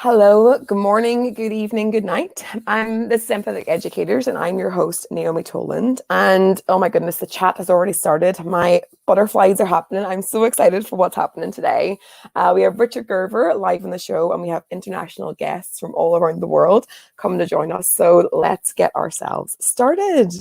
Hello, good morning, good evening, good night. This is Empathetic Educators, and I'm your host, Naomi Toland. And oh my goodness, the chat has already started. My butterflies are happening. I'm so excited for what's happening today. We have Richard Gerver live on the show, and we have international guests from all around the world coming to join us. So let's get ourselves started.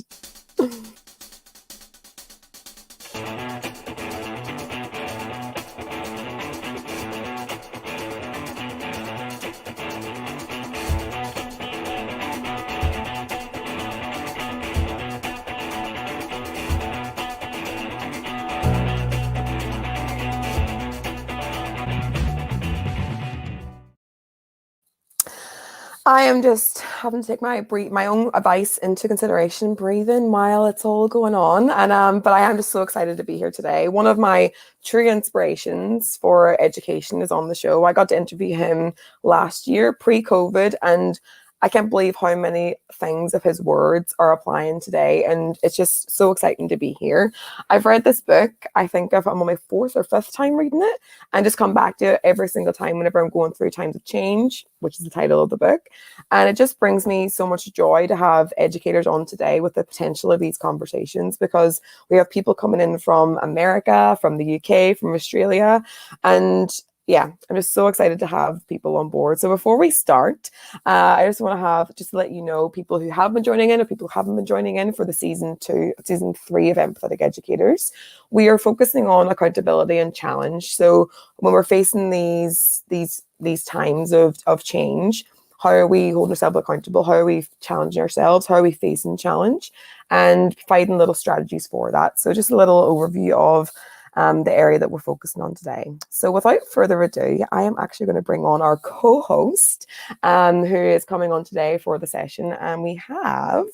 I am just having to take my own advice into consideration, breathing while it's all going on. And but I am just so excited to be here today. One of my true inspirations for education is on the show. I got to interview him last year, pre-COVID, and I can't believe how many things of his words are applying today. And it's just so exciting to be here. I've read this book, I think I'm on my 4th or 5th time reading it, and just come back to it every single time whenever I'm going through times of change, which is the title of the book. And it just brings me so much joy to have educators on today with the potential of these conversations, because we have people coming in from America, from the UK, from Australia, and yeah, I'm just so excited to have people on board. So before we start, I just want to let you know, people who have been joining in or people who haven't been joining in for the season 3 of Empathetic Educators. We are focusing on accountability and challenge. So when we're facing these times of change, how are we holding ourselves accountable? How are we challenging ourselves? How are we facing challenge? And finding little strategies for that. So just a little overview of the area that we're focusing on today. So without further ado, I am actually going to bring on our co-host who is coming on today for the session. And we have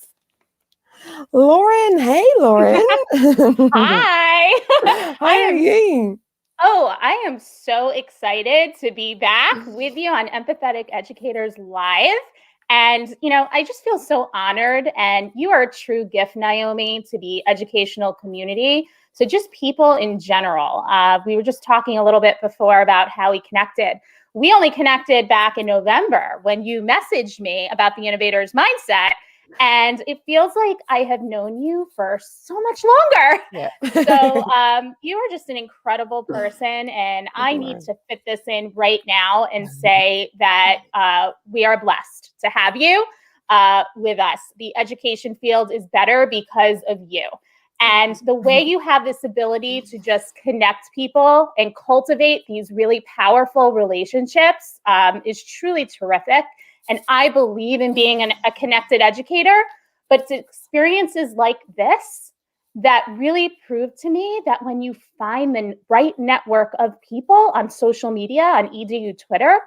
Lauren. Hey, Lauren. Hi. How are you? Oh, I am so excited to be back with you on Empathetic Educators Live. And, I just feel so honored. And you are a true gift, Naomi, to the educational community. So just people in general. We were just talking a little bit before about how we connected. We only connected back in November when you messaged me about the innovator's mindset. And it feels like I have known you for so much longer. Yeah. So you are just an incredible person. And I need to fit this in right now and say that we are blessed to have you with us. The education field is better because of you. And the way you have this ability to just connect people and cultivate these really powerful relationships is truly terrific. And I believe in being a connected educator, but it's experiences like this that really prove to me that when you find the right network of people on social media, on EDU Twitter,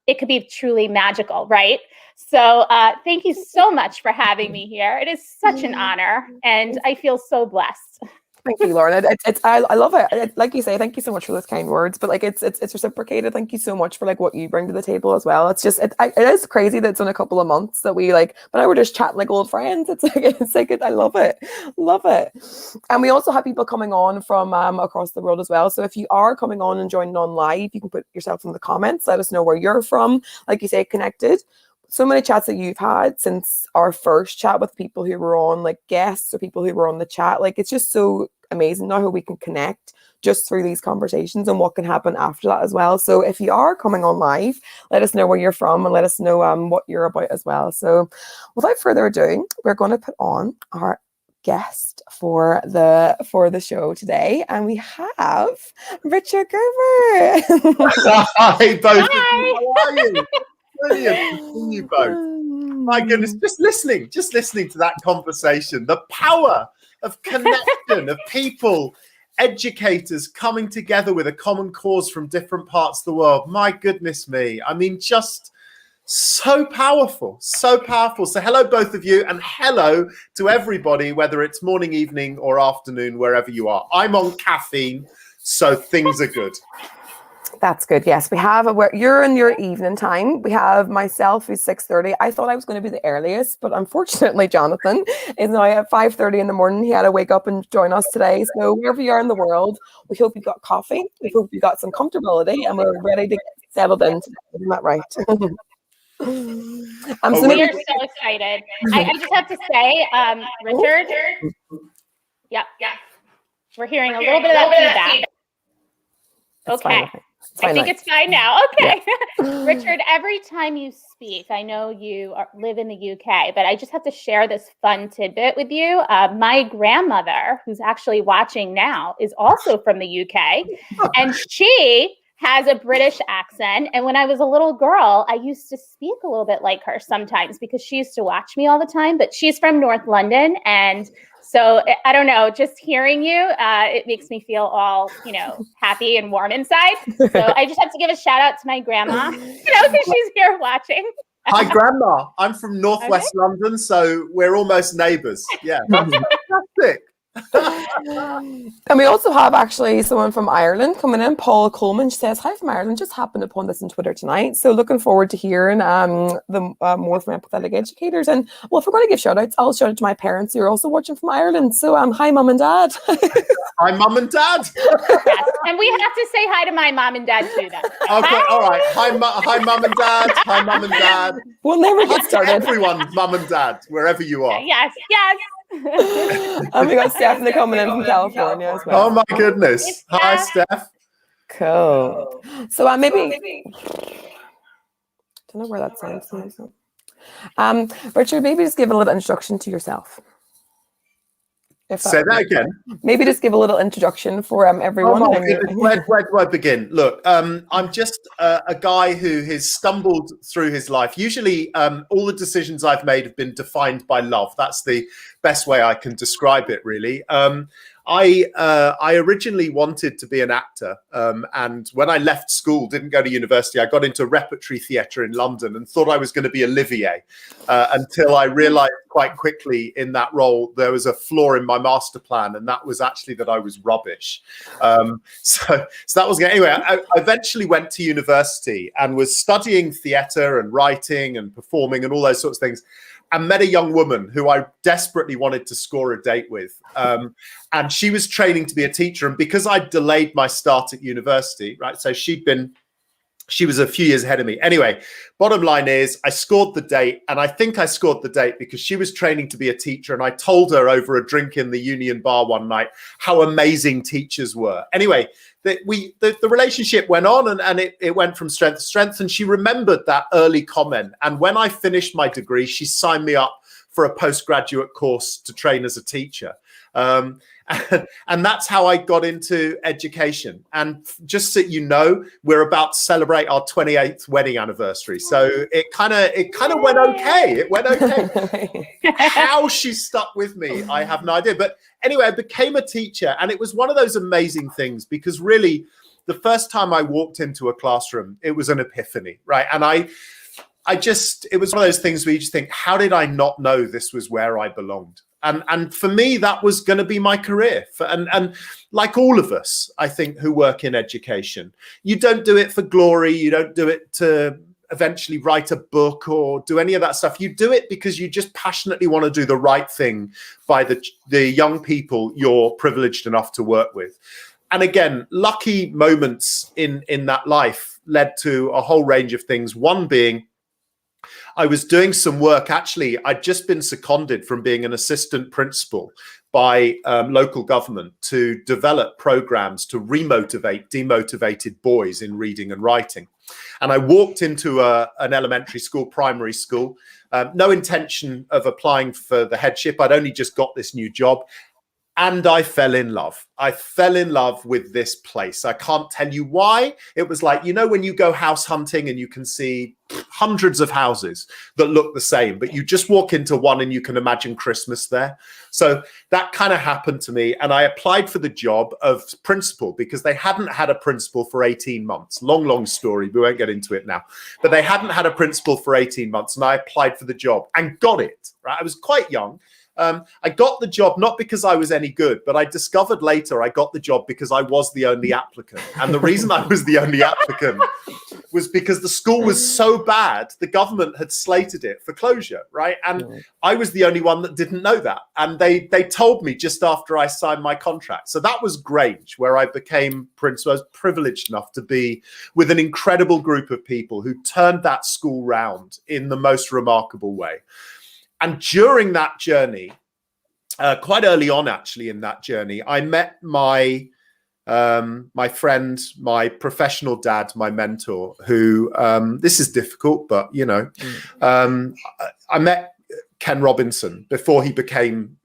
it could be truly magical, right? So thank you so much for having me here. It is such an honor, and I feel so blessed. Thank you, Lauren. I love it. Like you say, thank you so much for those kind words. But like it's reciprocated. Thank you so much for like what you bring to the table as well. It's just it is crazy that it's in a couple of months that we but now we're just chatting like old friends. It's like I love it. And we also have people coming on from across the world as well. So if you are coming on and joining on live, you can put yourself in the comments. Let us know where you're from. Like you say, connected. So many chats that you've had since our first chat with people who were on, like guests or people who were on the chat. Like it's just so amazing now how we can connect just through these conversations and what can happen after that as well. So if you are coming on live, let us know where you're from and let us know what you're about as well. So without further ado, we're going to put on our guest for the show today, and we have Richard Gerver. Hi, both. Hi. How are you? Brilliant to see you both. My goodness, just listening to that conversation, the power of connection, of people, educators coming together with a common cause from different parts of the world. My goodness me. I mean, just so powerful, so powerful. So hello, both of you, and hello to everybody, whether it's morning, evening, or afternoon, wherever you are. I'm on caffeine, so things are good. That's good. Yes, we have you're in your evening time. We have myself who's 6:30. I thought I was going to be the earliest, but unfortunately, Jonathan is now at 5:30 in the morning. He had to wake up and join us today. So wherever you are in the world, we hope you got coffee. We hope you got some comfortability, and we're ready to get settled in today. Isn't that right? So we are so excited. I just have to say, Richard. Yeah. We're hearing a little bit of that feedback. Okay. I think it's fine now. Okay. Yeah. Richard, every time you speak, I know you live in the UK, but I just have to share this fun tidbit with you. My grandmother, who's actually watching now, is also from the UK, and she has a British accent. And when I was a little girl, I used to speak a little bit like her sometimes because she used to watch me all the time, but she's from North London. And so I don't know, just hearing you, it makes me feel all, happy and warm inside. So I just have to give a shout out to my grandma, because she's here watching. Hi, Grandma. I'm from Northwest London, so we're almost neighbours. Yeah, that's fantastic. And we also have actually someone from Ireland coming in, Paul Coleman. She says, hi from Ireland, just happened upon this on Twitter tonight. So looking forward to hearing the more from Empathetic Educators. And well, if we're going to give shout outs, I'll shout out to my parents who are also watching from Ireland. So hi, Mum and Dad. Hi, Mum and Dad. Yes. And we have to say hi to my mom and dad too then. Okay, all right. Hi, Mum and Dad. Hi, Mum and Dad. We'll never get started. Everyone, Mum and Dad, wherever you are. Yes. And we got Stephanie coming in from California as well. Oh my goodness. Hi, Steph. Cool. So maybe don't know where that sounds. Richard, maybe just give a little introduction to yourself. Say that again. Maybe just give a little introduction for everyone. Oh my goodness. Where do I begin? Look, I'm just a guy who has stumbled through his life. Usually, all the decisions I've made have been defined by love. That's the best way I can describe it, really. I originally wanted to be an actor, and when I left school, didn't go to university, I got into repertory theatre in London and thought I was going to be Olivier, until I realised quite quickly in that role there was a flaw in my master plan, and that was actually that I was rubbish. So that was anyway. I eventually went to university and was studying theatre and writing and performing and all those sorts of things. And met a young woman who I desperately wanted to score a date with. And she was training to be a teacher. And because I delayed my start at university, right? So she was a few years ahead of me. Anyway, bottom line is I scored the date. And I think I scored the date because she was training to be a teacher. And I told her over a drink in the Union Bar one night how amazing teachers were. Anyway, the relationship went on and it went from strength to strength. And she remembered that early comment. And when I finished my degree, she signed me up for a postgraduate course to train as a teacher. And that's how I got into education. And just so you know, we're about to celebrate our 28th wedding anniversary. So it kind of went okay. It went okay. How she stuck with me, I have no idea. But anyway, I became a teacher, and it was one of those amazing things because really, the first time I walked into a classroom, it was an epiphany, right? And it was one of those things where you just think, how did I not know this was where I belonged? And for me, that was going to be my career. And like all of us, I think, who work in education, you don't do it for glory. You don't do it to eventually write a book or do any of that stuff. You do it because you just passionately want to do the right thing by the young people you're privileged enough to work with. And again, lucky moments in that life led to a whole range of things. One being, I was doing some work. Actually, I'd just been seconded from being an assistant principal by local government to develop programs to remotivate demotivated boys in reading and writing. And I walked into an elementary school, primary school, no intention of applying for the headship. I'd only just got this new job. And I fell in love. I fell in love with this place. I can't tell you why. It was like, when you go house hunting and you can see hundreds of houses that look the same, but you just walk into one and you can imagine Christmas there. So that kind of happened to me. And I applied for the job of principal because they hadn't had a principal for 18 months. Long story. We won't get into it now. But they hadn't had a principal for 18 months. And I applied for the job and got it. Right? I was quite young. I got the job not because I was any good, but I discovered later I got the job because I was the only applicant. And the reason I was the only applicant was because the school was so bad, the government had slated it for closure, right? And I was the only one that didn't know that. And they told me just after I signed my contract. So that was Grange, where I became principal. I was privileged enough to be with an incredible group of people who turned that school round in the most remarkable way. And during that journey, quite early on, actually, in that journey, I met my friend, my professional dad, my mentor, who, this is difficult, but, you know, I met Ken Robinson before he became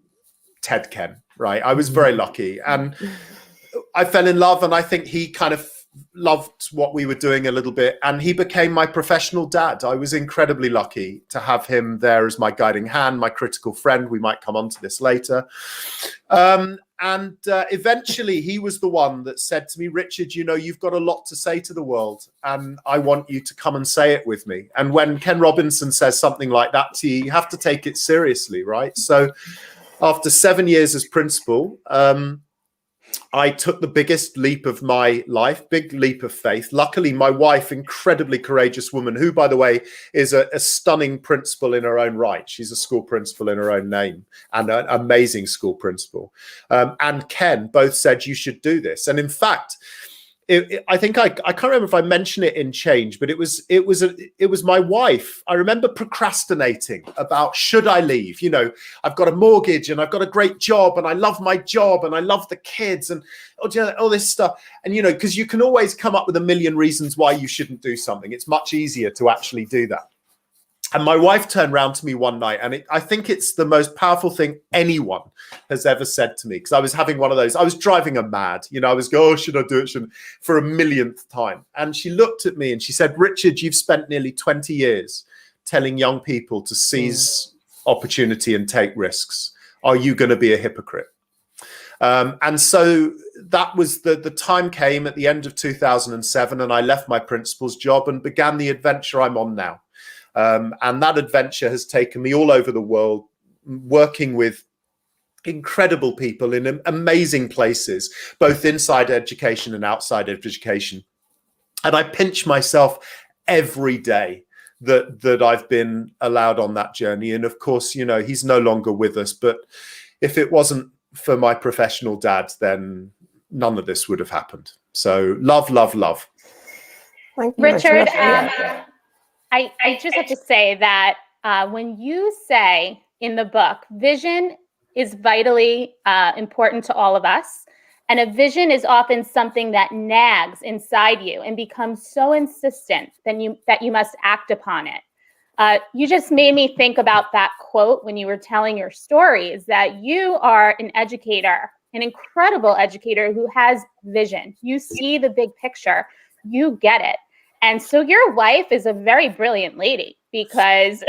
Ted Ken, right? I was very lucky, and I fell in love, and I think he kind of loved what we were doing a little bit, and he became my professional dad. I was incredibly lucky to have him there as my guiding hand, my critical friend. We might come on to this later. And eventually he was the one that said to me, Richard, you know, you've got a lot to say to the world, and I want you to come and say it with me. And when Ken Robinson says something like that to you, you have to take it seriously, right? So after 7 years as principal, I took the biggest leap of my life, big leap of faith. Luckily, my wife, incredibly courageous woman, who, by the way, is a stunning principal in her own right. She's a school principal in her own name, and an amazing school principal. And Ken both said, you should do this. And in fact, I think I can't remember if I mentioned it in Change, but it was my wife. I remember procrastinating about, should I leave? You know, I've got a mortgage and I've got a great job and I love my job and I love the kids and all this stuff. And, you know, because you can always come up with a million reasons why you shouldn't do something. It's much easier to actually do that. And my wife turned around to me one night, and I think it's the most powerful thing anyone has ever said to me, because I was having one of those, I was driving her mad. You know, I was going, oh, should I do it? Shouldn't, for a millionth time. And she looked at me and she said, Richard, you've spent nearly 20 years telling young people to seize opportunity and take risks. Are you going to be a hypocrite? And so that was the time came at the end of 2007, and I left my principal's job and began the adventure I'm on now. And that adventure has taken me all over the world, working with incredible people in amazing places, both inside education and outside of education. And I pinch myself every day that I've been allowed on that journey. And of course, you know, he's no longer with us, but if it wasn't for my professional dad, then none of this would have happened. So love, love, love. Thank you, Richard. I just have to say that when you say in the book, vision is vitally important to all of us. And a vision is often something that nags inside you and becomes so insistent that you must act upon it. You just made me think about that quote when you were telling your story, is that you are an educator, an incredible educator who has vision. You see the big picture, you get it. And so your wife is a very brilliant lady, because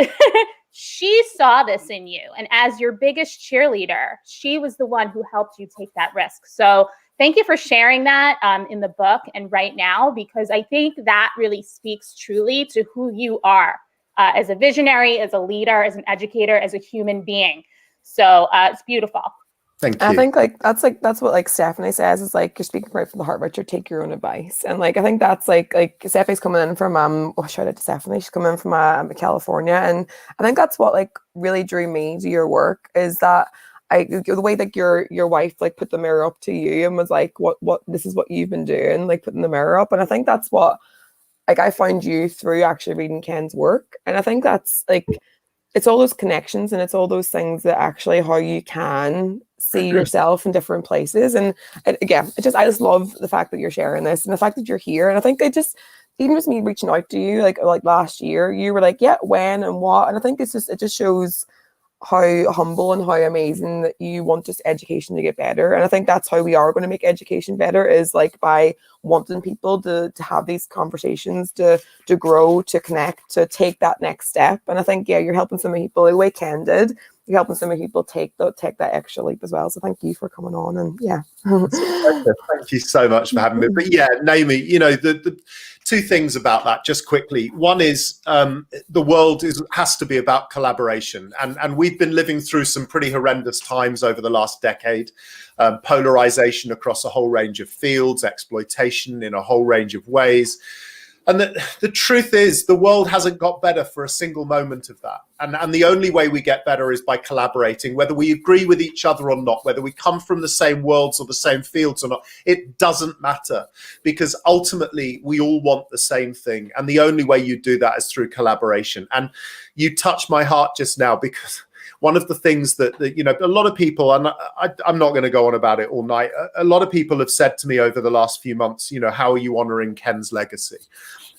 she saw this in you. And as your biggest cheerleader, she was the one who helped you take that risk. So thank you for sharing that in the book and right now, because I think that really speaks truly to who you are as a visionary, as a leader, as an educator, as a human being. So it's beautiful. Thank you. I think that's what Stephanie says, is like, you're speaking right from the heart, Richard, take your own advice. And like, I think that's like Stephanie's coming in from shout out to Stephanie, she's coming in from California, and I think that's what like really drew me to your work, is that the way that your wife like put the mirror up to you and was like, what this is what you've been doing, like putting the mirror up. And I think that's what like I found you through actually reading Ken's work. And I think that's like, it's all those connections and it's all those things that actually how you can see yourself in different places. And again, I just love the fact that you're sharing this and the fact that you're here. And I think even just me reaching out to you like last year, you were like, yeah, when and what. And I think it just shows how humble and how amazing that you want just education to get better. And I think that's how we are going to make education better, is like by wanting people to have these conversations, to grow, to connect, to take that next step. And I think, yeah, you're helping some people the way Ken did. You're helping some people take that extra leap as well. So thank you for coming on. And yeah. Thank you so much for having me. But yeah, Naomi, you know, the two things about that just quickly. One is the world has to be about collaboration. And we've been living through some pretty horrendous times over the last decade. Polarization across a whole range of fields, exploitation in a whole range of ways. And the truth is, the world hasn't got better for a single moment of that. And the only way we get better is by collaborating, whether we agree with each other or not, whether we come from the same worlds or the same fields or not. It doesn't matter, because ultimately we all want the same thing. And the only way you do that is through collaboration. And you touched my heart just now, because one of the things that you know, a lot of people, and I'm not going to go on about it all night, a lot of people have said to me over the last few months, you know, how are you honoring Ken's legacy?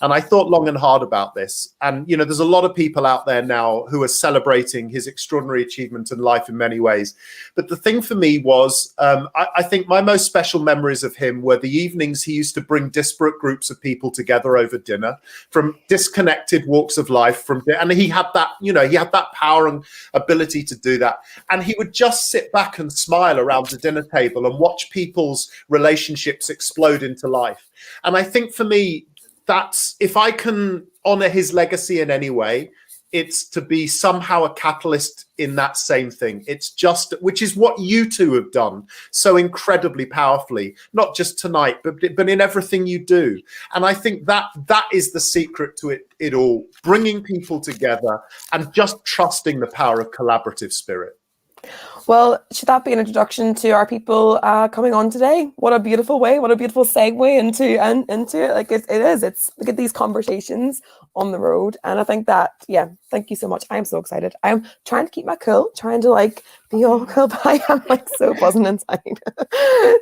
And I thought long and hard about this. And, you know, there's a lot of people out there now who are celebrating his extraordinary achievement in life in many ways. But the thing for me was, I think my most special memories of him were the evenings he used to bring disparate groups of people together over dinner from disconnected walks of life. And he had that, you know, he had that power and ability to do that. And he would just sit back and smile around the dinner table and watch people's relationships explode into life. And I think for me, that's, if I can honor his legacy in any way, it's to be somehow a catalyst in that same thing. It's just, which is what you two have done so incredibly powerfully, not just tonight, but in everything you do. And I think that is the secret to it all, bringing people together and just trusting the power of collaborative spirit. Well, should that be an introduction to our people coming on today? What a beautiful way, what a beautiful segue into it. Like it is. It's, look at these conversations on the road. And I think that, yeah, thank you so much. I'm so excited. I'm trying to keep my cool, trying to like be all cool, but I am like so buzzing inside.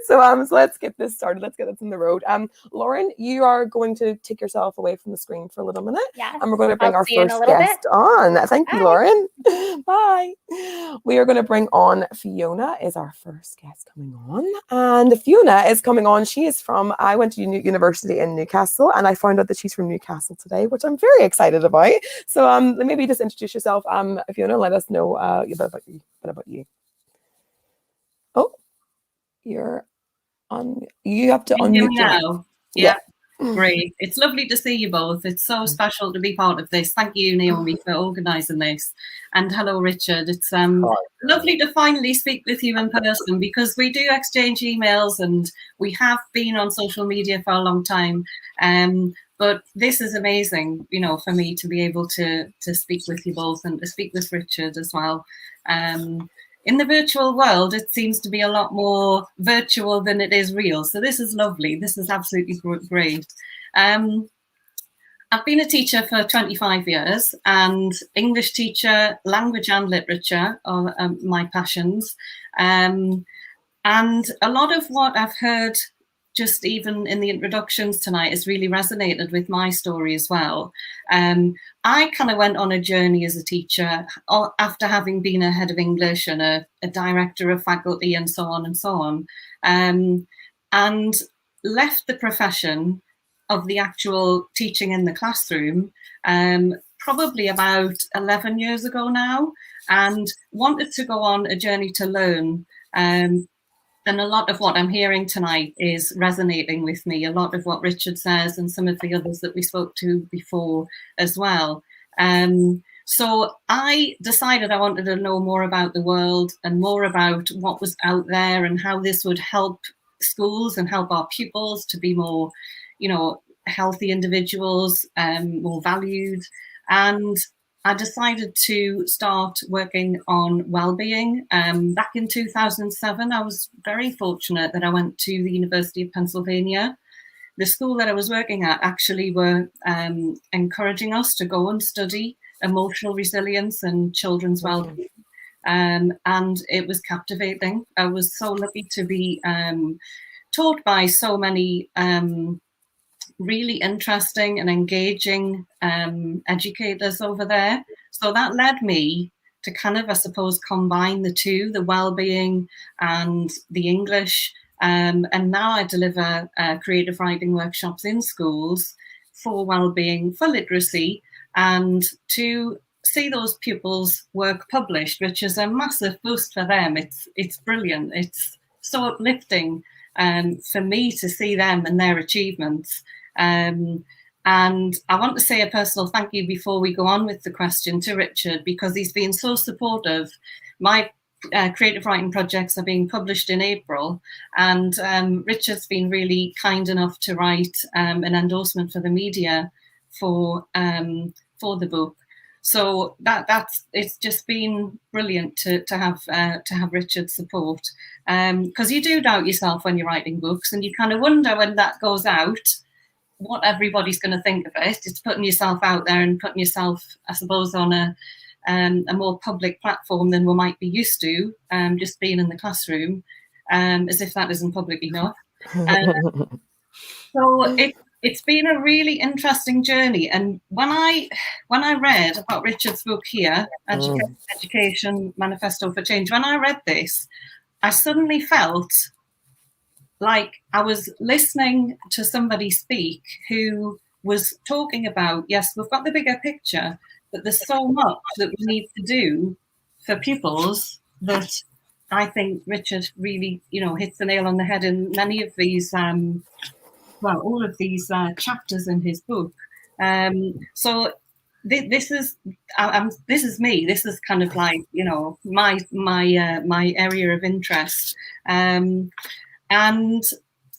So let's get this started. Let's get this on the road. Lauren, you are going to take yourself away from the screen for a little minute. Yes. And we're going to bring our first guest on. Thank you, Lauren. Bye. We are going to bring on Fiona, is our first guest coming on. And Fiona is coming on. She is from, I went to university in Newcastle, and I found out that she's from Newcastle today, which I'm very excited about. So maybe just introduce yourself, Fiona, let us know a bit about you. Oh, you're on. You have to unmute now. Yeah. Great. It's lovely to see you both. It's so special to be part of this. Thank you, Naomi, for organising this. And hello, Richard. It's lovely to finally speak with you in person, because we do exchange emails and we have been on social media for a long time. But this is amazing, you know, for me to be able to speak with you both and to speak with Richard as well. In the virtual world, it seems to be a lot more virtual than it is real. So this is lovely. This is absolutely great. I've been a teacher for 25 years, and English teacher, language and literature are my passions. And a lot of what I've heard just even in the introductions tonight has really resonated with my story as well. I kind of went on a journey as a teacher after having been a head of English and a director of faculty and so on and so on, and left the profession of the actual teaching in the classroom probably about 11 years ago now, and wanted to go on a journey to learn. And a lot of what I'm hearing tonight is resonating with me, a lot of what Richard says and some of the others that we spoke to before as well. So I decided I wanted to know more about the world and more about what was out there and how this would help schools and help our pupils to be more, you know, healthy individuals, more valued. And I decided to start working on well-being. Back in 2007, I was very fortunate that I went to the University of Pennsylvania. The school that I was working at actually were encouraging us to go and study emotional resilience and children's well-being. And it was captivating. I was so lucky to be taught by so many really interesting and engaging educators over there. So that led me to kind of, I suppose, combine the two, the well-being and the English. And now I deliver creative writing workshops in schools for well-being, for literacy, and to see those pupils' work published, which is a massive boost for them. It's brilliant. It's so uplifting for me to see them and their achievements. And I want to say a personal thank you before we go on with the question to Richard, because he's been so supportive. My creative writing projects are being published in April, and Richard's been really kind enough to write an endorsement for the media for the book. So it's just been brilliant to have Richard's support, because you do doubt yourself when you're writing books, and you kind of wonder when that goes out what everybody's going to think of it. It's putting yourself out there and putting yourself, I suppose, on a more public platform than we might be used to, just being in the classroom, as if that isn't public enough. So it's been a really interesting journey. And when I read about Richard's book here, Education Manifesto for Change, when I read this, I suddenly felt like I was listening to somebody speak who was talking about, yes, we've got the bigger picture, but there's so much that we need to do for pupils that I think Richard really, hits the nail on the head in many of these, all of these chapters in his book. So this is me. This is kind of like, my area of interest. And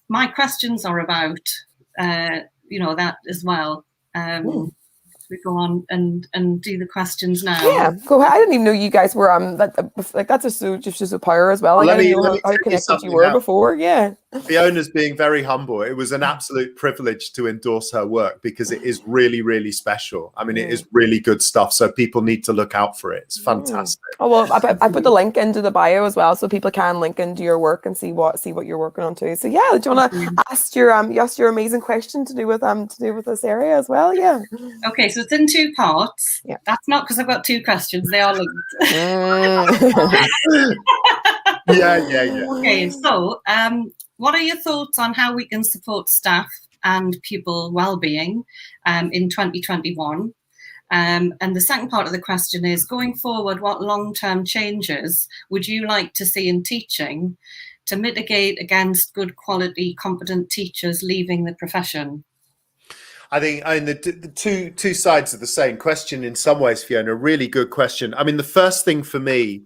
my questions are about, that as well. We go on and do the questions now. Yeah, go ahead. I didn't even know you guys were that's just a power as well. Let me how connected you were before. Yeah. Fiona's being very humble. It was an absolute privilege to endorse her work because it is really, really special. I mean, it is really good stuff. So people need to look out for it. It's fantastic. Oh well, I put the link into the bio as well, so people can link into your work and see what you're working on too. So yeah, do you want to ask your amazing question to do with this area as well? Yeah. Okay, so it's in two parts. Yeah. That's not because I've got two questions. They are linked. Yeah. Okay, so what are your thoughts on how we can support staff and pupil well-being in 2021? And the second part of the question is, going forward, what long-term changes would you like to see in teaching to mitigate against good quality, competent teachers leaving the profession? I think the two sides of the same question in some ways, Fiona. Really good question. I mean, the first thing for me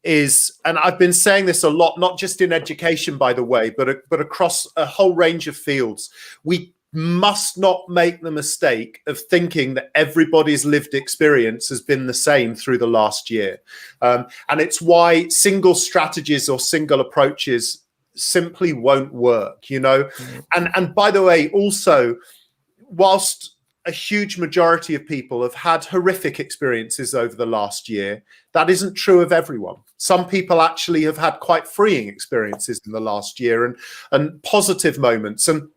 is, and I've been saying this a lot, not just in education, by the way, but across a whole range of fields, we must not make the mistake of thinking that everybody's lived experience has been the same through the last year. And it's why single strategies or single approaches simply won't work, And by the way, also, whilst a huge majority of people have had horrific experiences over the last year, that isn't true of everyone. Some people actually have had quite freeing experiences in the last year and positive moments. And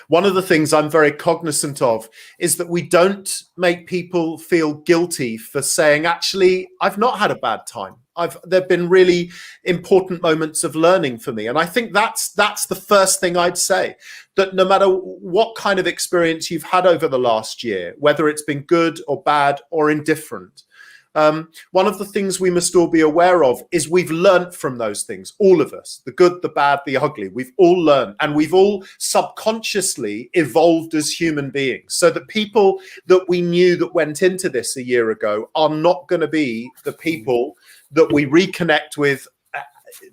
one of the things I'm very cognizant of is that we don't make people feel guilty for saying, actually, I've not had a bad time. There've been really important moments of learning for me. And I think that's the first thing I'd say, that no matter what kind of experience you've had over the last year, whether it's been good or bad or indifferent, one of the things we must all be aware of is we've learned from those things, all of us, the good, the bad, the ugly. We've all learned, and we've all subconsciously evolved as human beings. So the people that we knew that went into this a year ago are not going to be the people that we reconnect with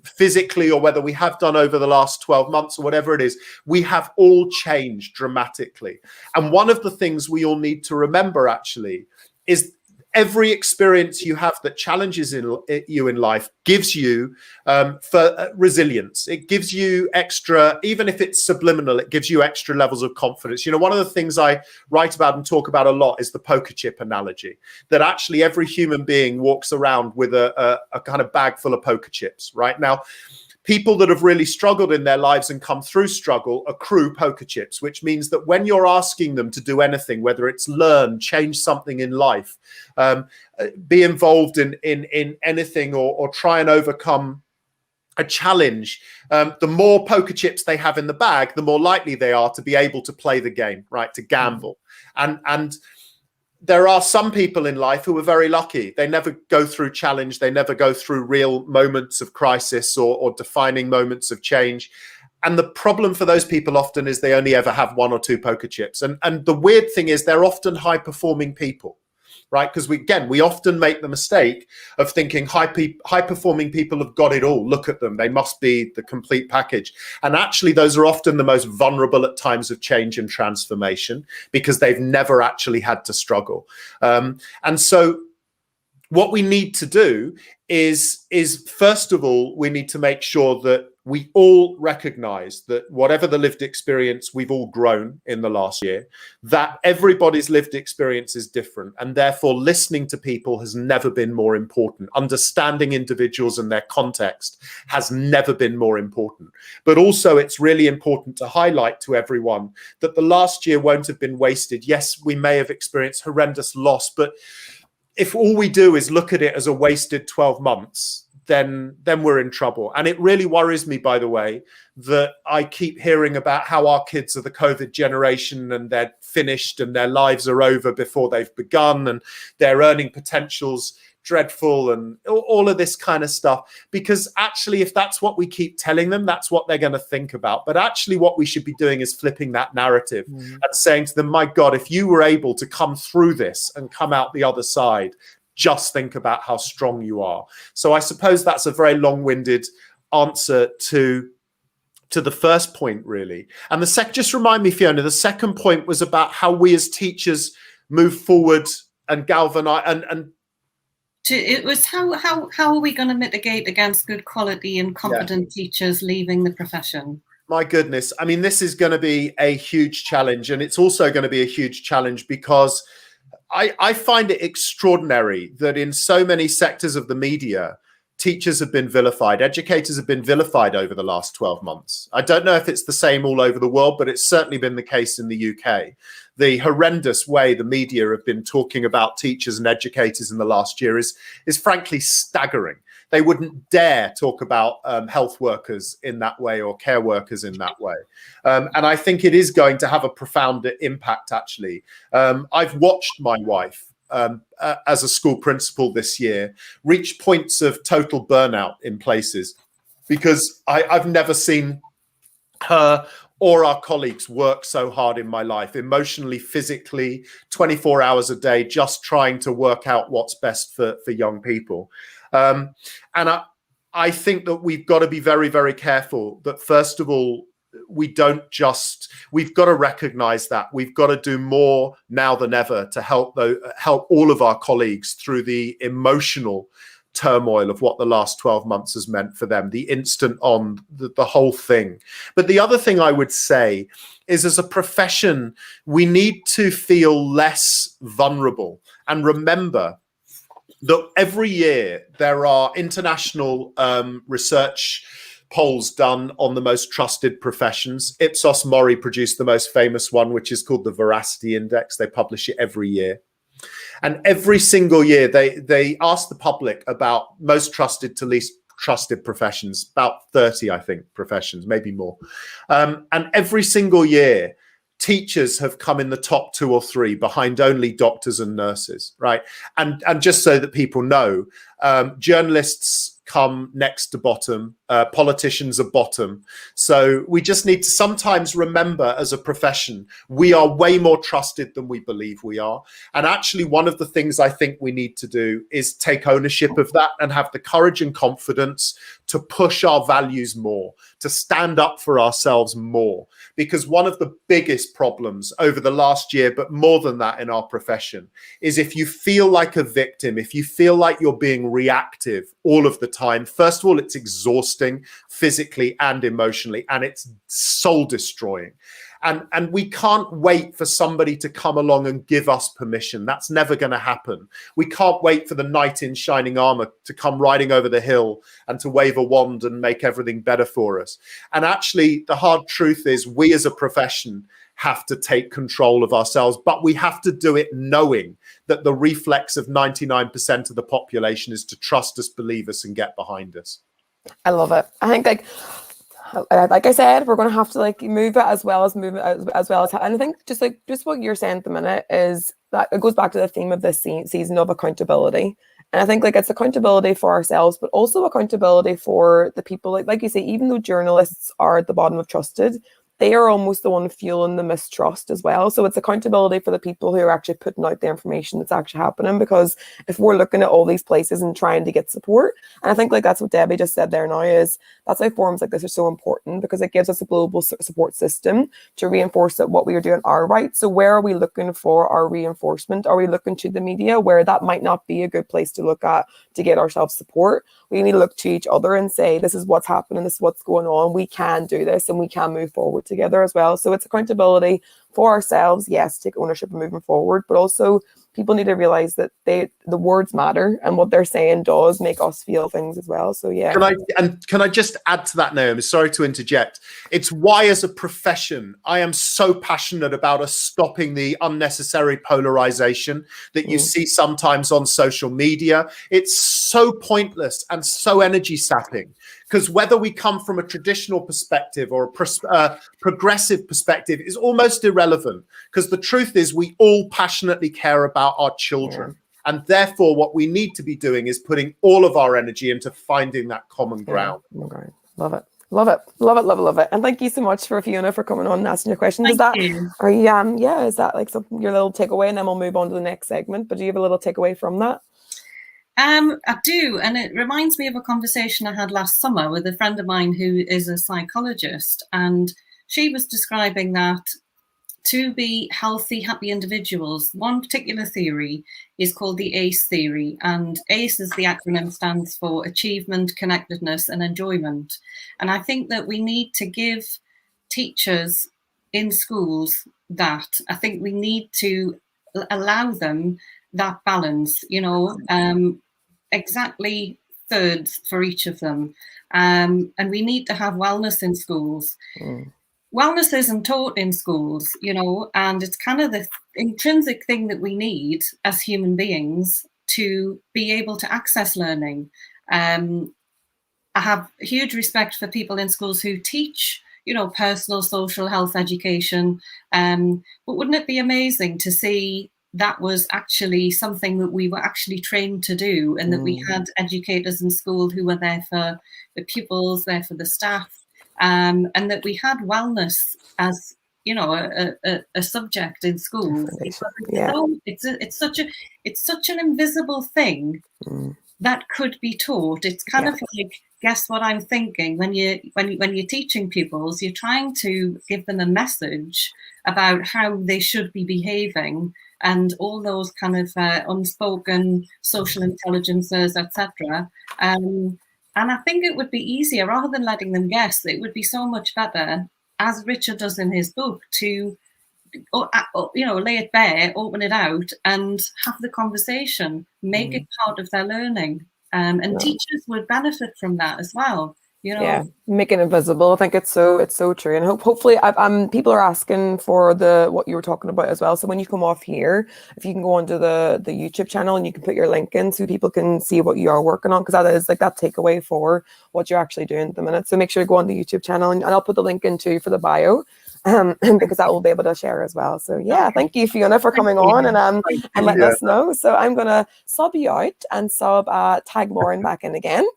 physically, or whether we have done over the last 12 months or whatever it is. We have all changed dramatically. And one of the things we all need to remember actually is every experience you have that challenges you in life gives you resilience. It gives you extra, even if it's subliminal, it gives you extra levels of confidence. One of the things I write about and talk about a lot is the poker chip analogy, that actually every human being walks around with a kind of bag full of poker chips. Right now, people that have really struggled in their lives and come through struggle accrue poker chips, which means that when you're asking them to do anything, whether it's learn, change something in life, be involved in anything, or try and overcome a challenge, the more poker chips they have in the bag, the more likely they are to be able to play the game, right? To gamble. And there are some people in life who are very lucky. They never go through challenge. They never go through real moments of crisis or defining moments of change. And the problem for those people often is they only ever have one or two poker chips. And the weird thing is they're often high performing people. right? Because we often make the mistake of thinking high-performing people have got it all. Look at them. They must be the complete package. And actually, those are often the most vulnerable at times of change and transformation because they've never actually had to struggle. And so what we need to do is first of all, we need to make sure that we all recognize that whatever the lived experience, we've all grown in the last year, that everybody's lived experience is different. And therefore, listening to people has never been more important. Understanding individuals and their context has never been more important. But also, it's really important to highlight to everyone that the last year won't have been wasted. Yes, we may have experienced horrendous loss, but if all we do is look at it as a wasted 12 months, then we're in trouble. And it really worries me, by the way, that I keep hearing about how our kids are the COVID generation and they're finished and their lives are over before they've begun and their earning potential's dreadful and all of this kind of stuff. Because actually, if that's what we keep telling them, that's what they're going to think about. But actually, what we should be doing is flipping that narrative and saying to them, my God, if you were able to come through this and come out the other side, just think about how strong you are. So I suppose that's a very long-winded answer to the first point, really. And the second, just remind me, Fiona, the second point was about how we as teachers move forward and galvanize and it was how are we going to mitigate against good quality and competent teachers leaving the profession? My goodness. I mean, this is going to be a huge challenge. And it's also going to be a huge challenge because I find it extraordinary that in so many sectors of the media, teachers have been vilified, educators have been vilified over the last 12 months. I don't know if it's the same all over the world, but it's certainly been the case in the UK. The horrendous way the media have been talking about teachers and educators in the last year is frankly staggering. They wouldn't dare talk about health workers in that way or care workers in that way. And I think it is going to have a profound impact, actually. I've watched my wife as a school principal this year reach points of total burnout in places because I've never seen her or our colleagues work so hard in my life, emotionally, physically, 24 hours a day, just trying to work out what's best for young people. And I think that we've got to be very, very careful that, first of all, we've got to recognize that we've got to do more now than ever to help all of our colleagues through the emotional turmoil of what the last 12 months has meant for them, the instant on, the whole thing. But the other thing I would say is, as a profession, we need to feel less vulnerable and remember that every year there are international research polls done on the most trusted professions. Ipsos Mori produced the most famous one, which is called the Veracity Index. They publish it every year. And every single year they ask the public about most trusted to least trusted professions, about 30, I think, professions, maybe more. And every single year, teachers have come in the top 2 or 3 behind only doctors and nurses, right? And just so that people know, journalists come next to bottom, politicians are bottom. So we just need to sometimes remember, as a profession, we are way more trusted than we believe we are. And actually, one of the things I think we need to do is take ownership of that and have the courage and confidence to push our values more, to stand up for ourselves more. Because one of the biggest problems over the last year, but more than that in our profession, is if you feel like a victim, if you feel like you're being reactive all of the time, first of all, it's exhausting physically and emotionally, and it's soul destroying. And we can't wait for somebody to come along and give us permission. That's never going to happen. We can't wait for the knight in shining armor to come riding over the hill and to wave a wand and make everything better for us. And actually, the hard truth is we as a profession have to take control of ourselves, but we have to do it knowing that the reflex of 99% of the population is to trust us, believe us, and get behind us. I love it. I think like I said, we're going to have to move it as well as and I think just what you're saying at the minute is that it goes back to the theme of this season of accountability. And I think it's accountability for ourselves, but also accountability for the people, like you say, even though journalists are at the bottom of trusted, they are almost the one fueling the mistrust as well. So it's accountability for the people who are actually putting out the information that's actually happening, because if we're looking at all these places and trying to get support, and I think like that's what Debbie just said there now, is that's why forums like this are so important, because it gives us a global support system to reinforce that what we are doing are right. So where are we looking for our reinforcement? Are we looking to the media, where that might not be a good place to look at to get ourselves support? We need to look to each other and say, this is what's happening, this is what's going on, we can do this and we can move forward together as well. So it's accountability for ourselves, yes, take ownership of moving forward, but also people need to realize that the words matter, and what they're saying does make us feel things as well. So yeah. Can I just add to that, Naomi? Sorry to interject. It's why, as a profession, I am so passionate about us stopping the unnecessary polarization that you see sometimes on social media. It's so pointless and so energy sapping, because whether we come from a traditional perspective or a progressive perspective is almost irrelevant, because the truth is we all passionately care about our children. And therefore, what we need to be doing is putting all of our energy into finding that common ground. Okay. Love it. Love it. Love it. Love it. Love it. And thank you so much for Fiona for coming on and asking your questions. Is that like your little takeaway? And then we'll move on to the next segment. But do you have a little takeaway from that? I do, and it reminds me of a conversation I had last summer with a friend of mine who is a psychologist, and she was describing that to be healthy, happy individuals, one particular theory is called the ACE theory, and ACE, as the acronym, stands for achievement, connectedness, and enjoyment. And I think that we need to give teachers in schools that. I think we need to allow them that balance, exactly thirds for each of them. And we need to have wellness in schools. Wellness isn't taught in schools, and it's kind of the intrinsic thing that we need as human beings to be able to access learning. I have huge respect for people in schools who teach, personal, social health education. But wouldn't it be amazing to see that was actually something that we were actually trained to do, and that we had educators in school who were there for the pupils, there for the staff, and that we had wellness as a subject in schools. It's such an invisible thing that could be taught. It's kind of like, guess what I'm thinking, when you're teaching pupils, you're trying to give them a message about how they should be behaving, and all those kind of unspoken social intelligences, etc. And I think it would be easier, rather than letting them guess, it would be so much better, as Richard does in his book, to lay it bare, open it out, and have the conversation, make it part of their learning. And teachers would benefit from that as well. Yeah, making it visible. I think it's so true, and hopefully, people are asking for what you were talking about as well. So when you come off here, if you can go onto the YouTube channel and you can put your link in, so people can see what you are working on, because that is like that takeaway for what you're actually doing at the minute. So make sure to go on the YouTube channel, and I'll put the link in too for the bio, because that will be able to share as well. So yeah, thank you, Fiona, for coming on and letting us know. So I'm gonna sub you out and tag Lauren back in again.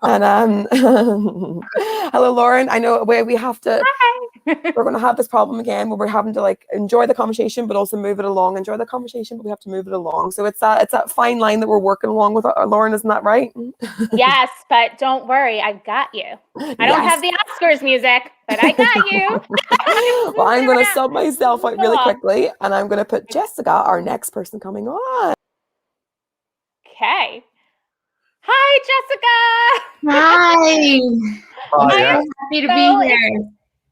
And hello, Lauren. I know we have to. We're going to have this problem again where we're having to enjoy the conversation, but also move it along. Enjoy the conversation, but we have to move it along. So it's that fine line that we're working along with, Lauren. Isn't that right? Yes, but don't worry, I've got you. I don't have the Oscars music, but I got you. Well, I'm going to sub myself out really quickly, and I'm going to put Jessica, our next person, coming on. Okay. Hi, Jessica. Hi. Hi, I'm happy to be here.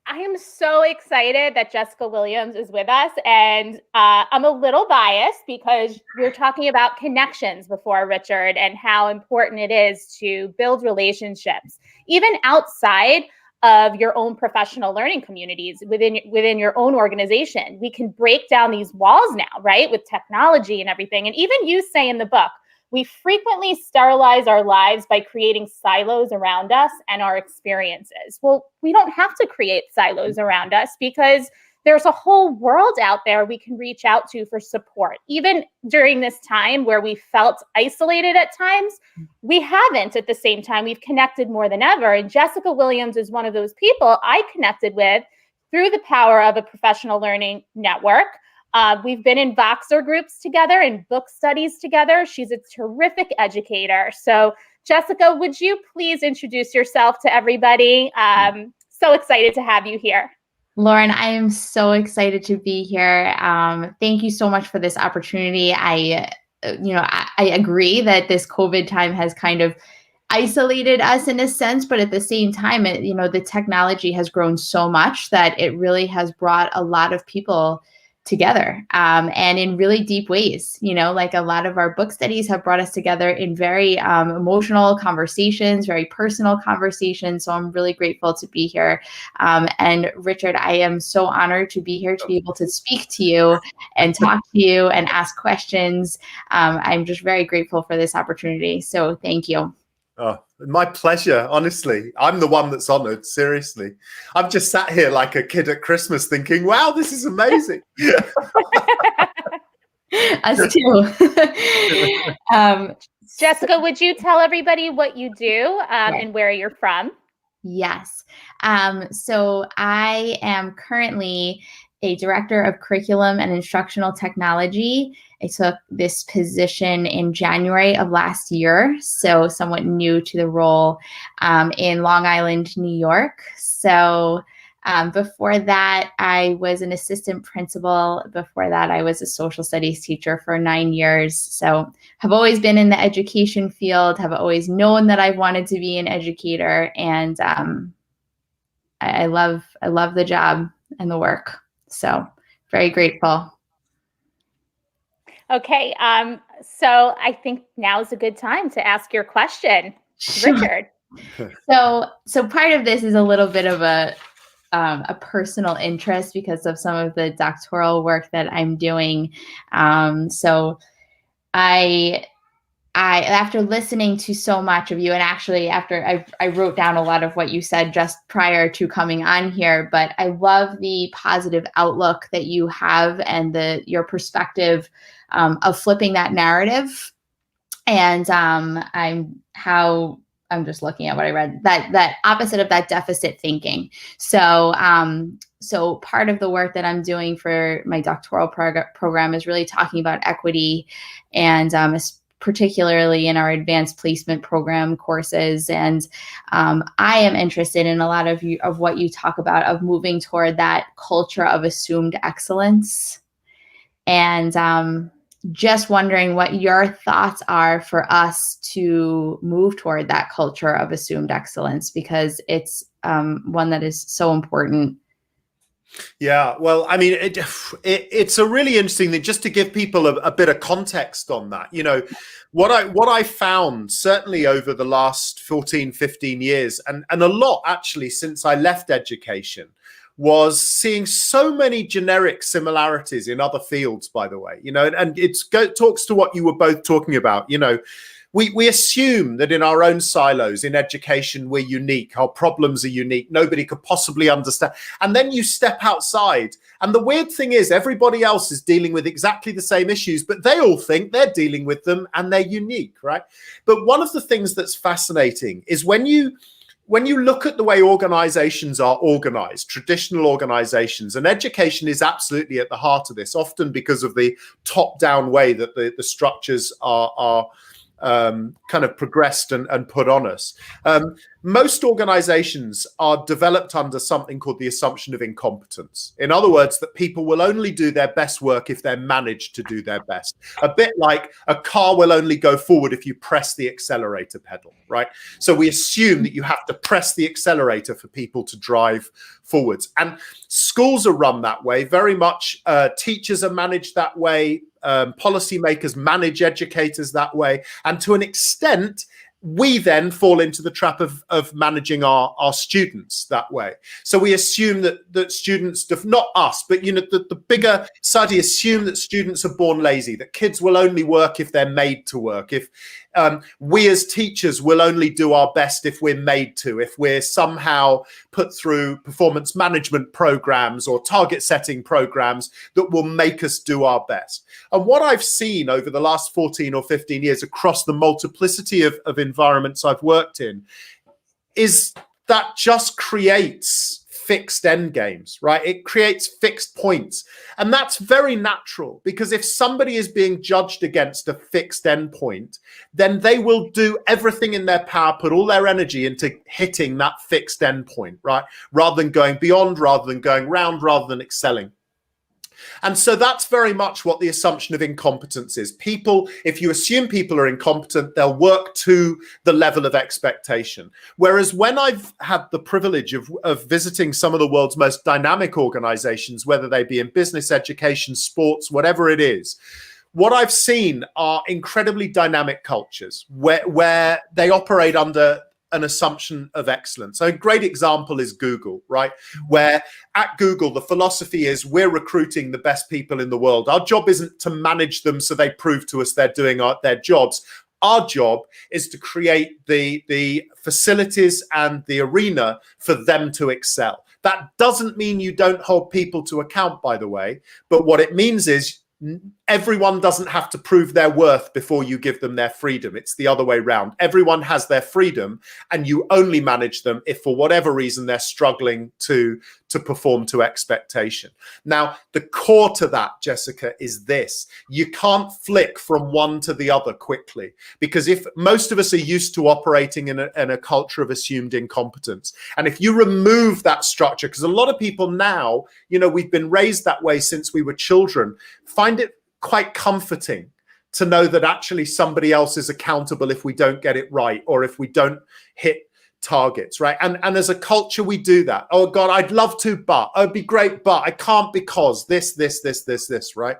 I am so excited that Jessica Williams is with us, and I'm a little biased because you're talking about connections before, Richard, and how important it is to build relationships, even outside of your own professional learning communities within your own organization. We can break down these walls now, right, with technology and everything. And even you say in the book, we frequently sterilize our lives by creating silos around us and our experiences. Well, we don't have to create silos around us, because there's a whole world out there we can reach out to for support. Even during this time where we felt isolated at times, we haven't. At the same time, we've connected more than ever. And Jessica Williams is one of those people I connected with through the power of a professional learning network. We've been in Voxer groups together and book studies together. She's a terrific educator. So Jessica, would you please introduce yourself to everybody? So excited to have you here. Lauren, I am so excited to be here. Thank you so much for this opportunity. I agree that this COVID time has kind of isolated us in a sense, but at the same time, the technology has grown so much that it really has brought a lot of people together, and in really deep ways. Like a lot of our book studies have brought us together in very emotional conversations, very personal conversations. So I'm really grateful to be here. And Richard, I am so honored to be here, to be able to speak to you and talk to you and ask questions. I'm just very grateful for this opportunity. So thank you. Oh, my pleasure. Honestly, I'm the one that's honored. Seriously, I've just sat here like a kid at Christmas thinking, wow, this is amazing. Us too. Jessica, would you tell everybody what you do and where you're from? Yes. So I am currently a director of curriculum and instructional technology. I took this position in January of last year, so somewhat new to the role, in Long Island, New York. So before that, I was an assistant principal. Before that, I was a social studies teacher for 9 years. So have always been in the education field, have always known that I wanted to be an educator, and I love the job and the work. So very grateful. Okay. So I think now is a good time to ask your question, Richard. So part of this is a little bit of a personal interest because of some of the doctoral work that I'm doing. So I after listening to so much of you, and actually after I wrote down a lot of what you said just prior to coming on here, but I love the positive outlook that you have and your perspective of flipping that narrative. And I'm just looking at what I read, that opposite of that deficit thinking. So part of the work that I'm doing for my doctoral program is really talking about equity, and particularly in our advanced placement program courses. And I am interested in a lot of what you talk about, of moving toward that culture of assumed excellence. And just wondering what your thoughts are for us to move toward that culture of assumed excellence, because it's one that is so important. Yeah, well, I mean, it's a really interesting thing, just to give people a bit of context on that. What I found certainly over the last 14, 15 years, and a lot actually since I left education, was seeing so many generic similarities in other fields, by the way, and it talks to what you were both talking about. We assume that in our own silos in education, we're unique. Our problems are unique. Nobody could possibly understand. And then you step outside. And the weird thing is, everybody else is dealing with exactly the same issues, but they all think they're dealing with them and they're unique, right? But one of the things that's fascinating is when you look at the way organizations are organized, traditional organizations, and education is absolutely at the heart of this, often because of the top-down way that the structures are kind of progressed and put on us. Most organizations are developed under something called the assumption of incompetence. In other words, that people will only do their best work if they're managed to do their best. A bit like a car will only go forward if you press the accelerator pedal, right? So we assume that you have to press the accelerator for people to drive forwards. And schools are run that way, very much. Teachers are managed that way. Policymakers manage educators that way. And to an extent, we then fall into the trap of managing our students that way. So we assume that students, not us, but the bigger study assume that students are born lazy, that kids will only work if they're made to work. If we as teachers will only do our best if we're made to, if we're somehow put through performance management programs or target setting programs that will make us do our best. And what I've seen over the last 14 or 15 years across the multiplicity of environments I've worked in is that just creates fixed end games, right? It creates fixed points. And that's very natural, because if somebody is being judged against a fixed end point, then they will do everything in their power, put all their energy into hitting that fixed end point, right? Rather than going beyond, rather than going round, rather than excelling. And so that's very much what the assumption of incompetence is. People, if you assume people are incompetent, they'll work to the level of expectation. Whereas when I've had the privilege of visiting some of the world's most dynamic organizations, whether they be in business, education, sports, whatever it is, what I've seen are incredibly dynamic cultures where they operate under an assumption of excellence. So a great example is Google, right? Where at Google, the philosophy is we're recruiting the best people in the world. Our job isn't to manage them so they prove to us they're doing their jobs. Our job is to create the facilities and the arena for them to excel. That doesn't mean you don't hold people to account, by the way, but what it means is everyone doesn't have to prove their worth before you give them their freedom. It's the other way around. Everyone has their freedom, and you only manage them if for whatever reason they're struggling to perform to expectation. Now, the core to that, Jessica, is this. You can't flick from one to the other quickly, because if most of us are used to operating in a culture of assumed incompetence, and if you remove that structure, because a lot of people now, we've been raised that way since we were children, find it quite comforting to know that actually somebody else is accountable if we don't get it right, or if we don't hit targets, right? And as a culture, we do that. Oh God, I'd love to, but it'd be great, but I can't because this, right?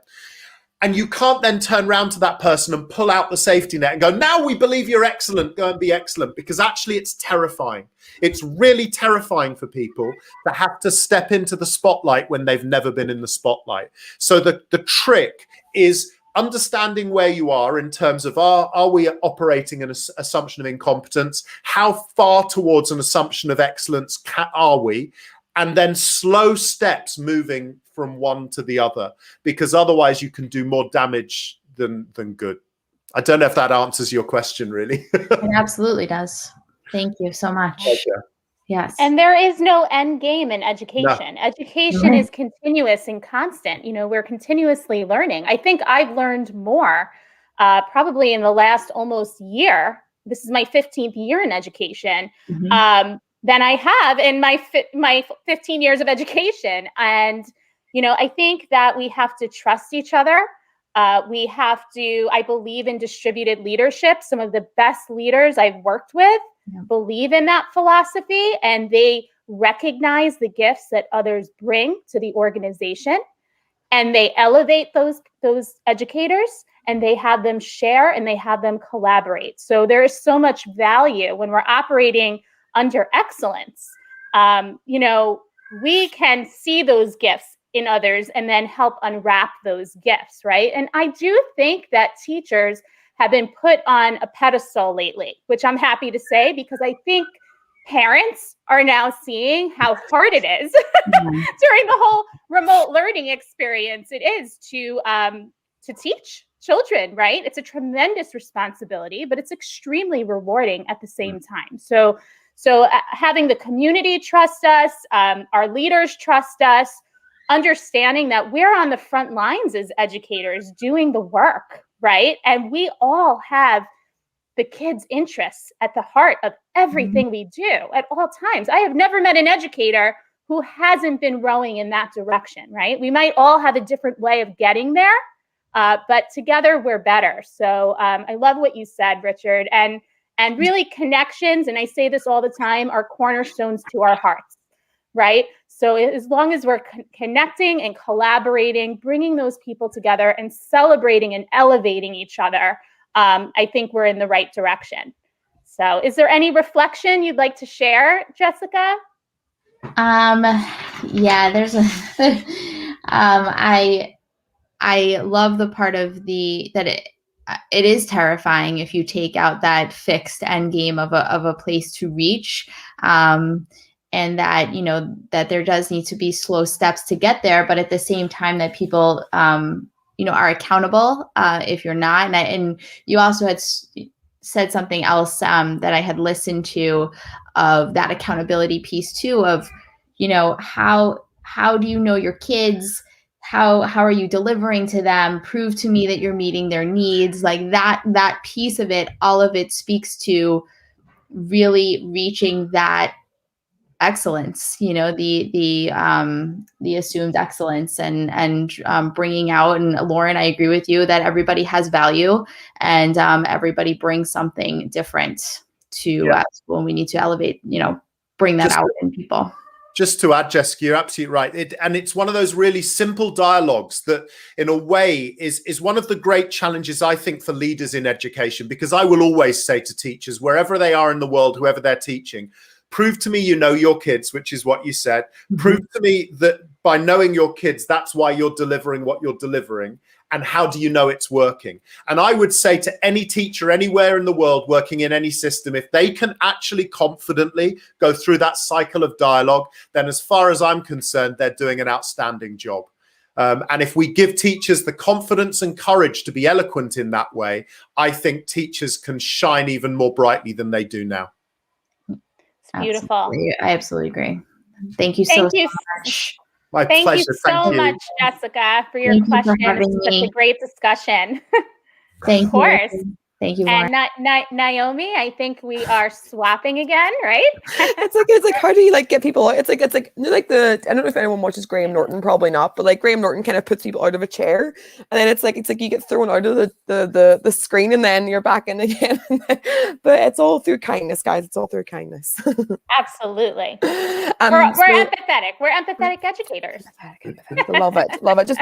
And you can't then turn around to that person and pull out the safety net and go, now we believe you're excellent, go and be excellent, because actually it's terrifying. It's really terrifying for people to have to step into the spotlight when they've never been in the spotlight. So the trick is understanding where you are in terms of are we operating an assumption of incompetence? How far towards an assumption of excellence are we? And then slow steps moving from one to the other, because otherwise you can do more damage than good. I don't know if that answers your question, really. It absolutely does. Thank you so much. Pleasure. Yes. And there is no end game in education. No. Education is continuous and constant. We're continuously learning. I think I've learned more probably in the last almost year. This is my 15th year in education. Than I have in my 15 years of education. And, I think that we have to trust each other. We have to, I believe in distributed leadership. Some of the best leaders I've worked with believe in that philosophy, and they recognize the gifts that others bring to the organization, and they elevate those educators, and they have them share, and they have them collaborate. So there is so much value when we're operating under excellence. We can see those gifts in others and then help unwrap those gifts, right? And I do think that teachers have been put on a pedestal lately, which I'm happy to say, because I think parents are now seeing how hard it is during the whole remote learning experience it is to teach children, right? It's a tremendous responsibility, but it's extremely rewarding at the same time. So having the community trust us, our leaders trust us, understanding that we're on the front lines as educators doing the work, right? And we all have the kids' interests at the heart of everything we do at all times. I have never met an educator who hasn't been rowing in that direction, right? We might all have a different way of getting there, but together we're better. So I love what you said, Richard. And really connections, and I say this all the time, are cornerstones to our hearts, right? So as long as we're connecting and collaborating, bringing those people together and celebrating and elevating each other, I think we're in the right direction. So is there any reflection you'd like to share, Jessica? Yeah, there's I love the part of that it is terrifying if you take out that fixed end game of a place to reach, and that that there does need to be slow steps to get there, but at the same time that people are accountable if you're not. And you also had said something else that I had listened to, of that accountability piece too, of how do you know your kids? How are you delivering to them? Prove to me that you're meeting their needs. Like that piece of it, all of it speaks to really reaching that excellence, the assumed excellence, and bringing out. And Lauren, I agree with you that everybody has value, and everybody brings something different to school, and we need to elevate, bring that out in people. Just to add, Jessica, you're absolutely right. It's one of those really simple dialogues that, in a way, is one of the great challenges, I think, for leaders in education, because I will always say to teachers, wherever they are in the world, whoever they're teaching, prove to me you know your kids, which is what you said. Mm-hmm. Prove to me that by knowing your kids, that's why you're delivering what you're delivering. And how do you know it's working? And I would say to any teacher anywhere in the world working in any system, if they can actually confidently go through that cycle of dialogue, then as far as I'm concerned, they're doing an outstanding job. And if we give teachers the confidence and courage to be eloquent in that way, I think teachers can shine even more brightly than they do now. It's beautiful. I absolutely agree. Thank you so much. My pleasure. Thank you so much, Jessica, for your questions. Such a great discussion. Thank you. Of course. Thank you, Lauren. And Naomi, I think we are swapping again, right? it's like how do you get people? It's like I don't know if anyone watches Graham Norton, probably not, but Graham Norton kind of puts people out of a chair, and then it's like you get thrown out of the screen, and then you're back in again. But it's all through kindness, guys. It's all through kindness. Absolutely. We're empathetic. We're empathetic educators. Love it. Just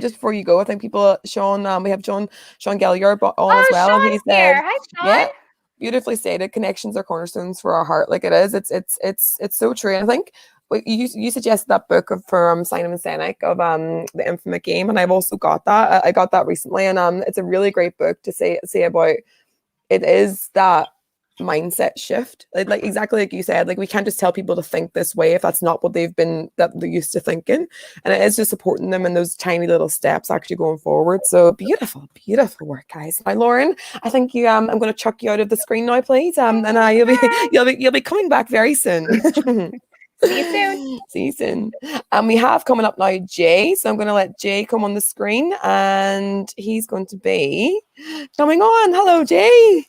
before you go, I think people, Sean, we have Sean Gelliard on as well. Sean. And he said, Hi, Sean. Yeah, beautifully stated. Connections are cornerstones for our heart. Like it is. It's so true. And I think you suggested that book from Simon Sinek of the Infinite Game, and I've also got that. I got that recently, and it's a really great book to say about. It is that mindset shift, like exactly like you said. Like we can't just tell people to think this way if that's not what they're used to thinking, and it is just supporting them in those tiny little steps actually going forward. So beautiful work, guys. Now, Lauren, I think you I'm going to chuck you out of the screen now, please, and you'll be coming back very soon. See you soon. And we have coming up now Jay, so I'm going to let Jay come on the screen, and he's going to be coming on. Hello, Jay.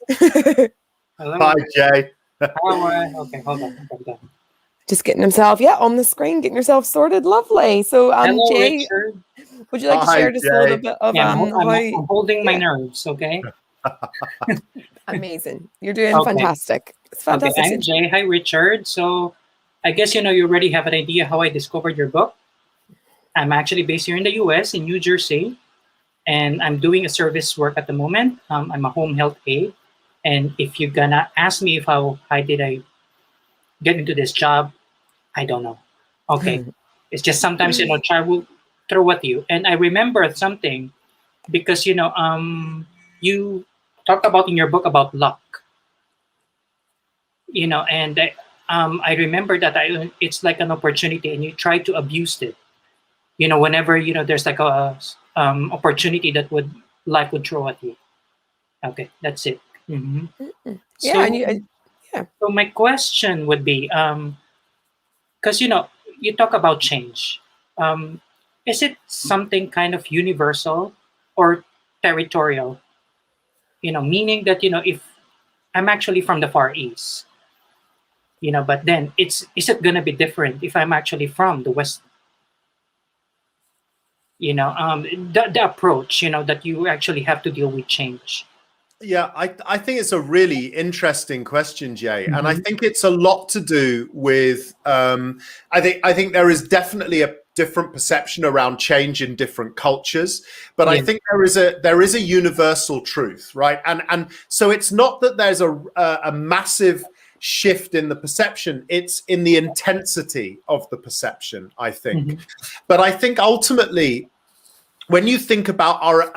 Hello. Hi, Jay. Okay, hold on. Just getting himself, on the screen, getting yourself sorted. Lovely. So, hello, Jay, Richard. would you like to share just a little bit of I'm holding my nerves, okay? Amazing. You're doing fantastic. It's fantastic. Okay, I'm Jay. Hi, Richard. So, I guess you already have an idea how I discovered your book. I'm actually based here in the US, in New Jersey, and I'm doing a service work at the moment. I'm a home health aide. And if you're gonna ask me how did I get into this job, I don't know. Okay, it's just sometimes try will throw at you. And I remember something because you talk about in your book about luck. And I remember that it's like an opportunity, and you try to abuse it. Whenever there's like a opportunity that life would throw at you. Okay, that's it. Mm-hmm. So my question would be, because you talk about change. Is it something kind of universal or territorial? Meaning that if I'm actually from the Far East, but then is it gonna be different if I'm actually from the West? The approach that you actually have to deal with change. Yeah, I think it's a really interesting question, Jay, and I think it's a lot to do with. I think there is definitely a different perception around change in different cultures, but I think there is a universal truth, right? And so it's not that there's a massive shift in the perception; it's in the intensity of the perception, I think. But I think ultimately, when you think about our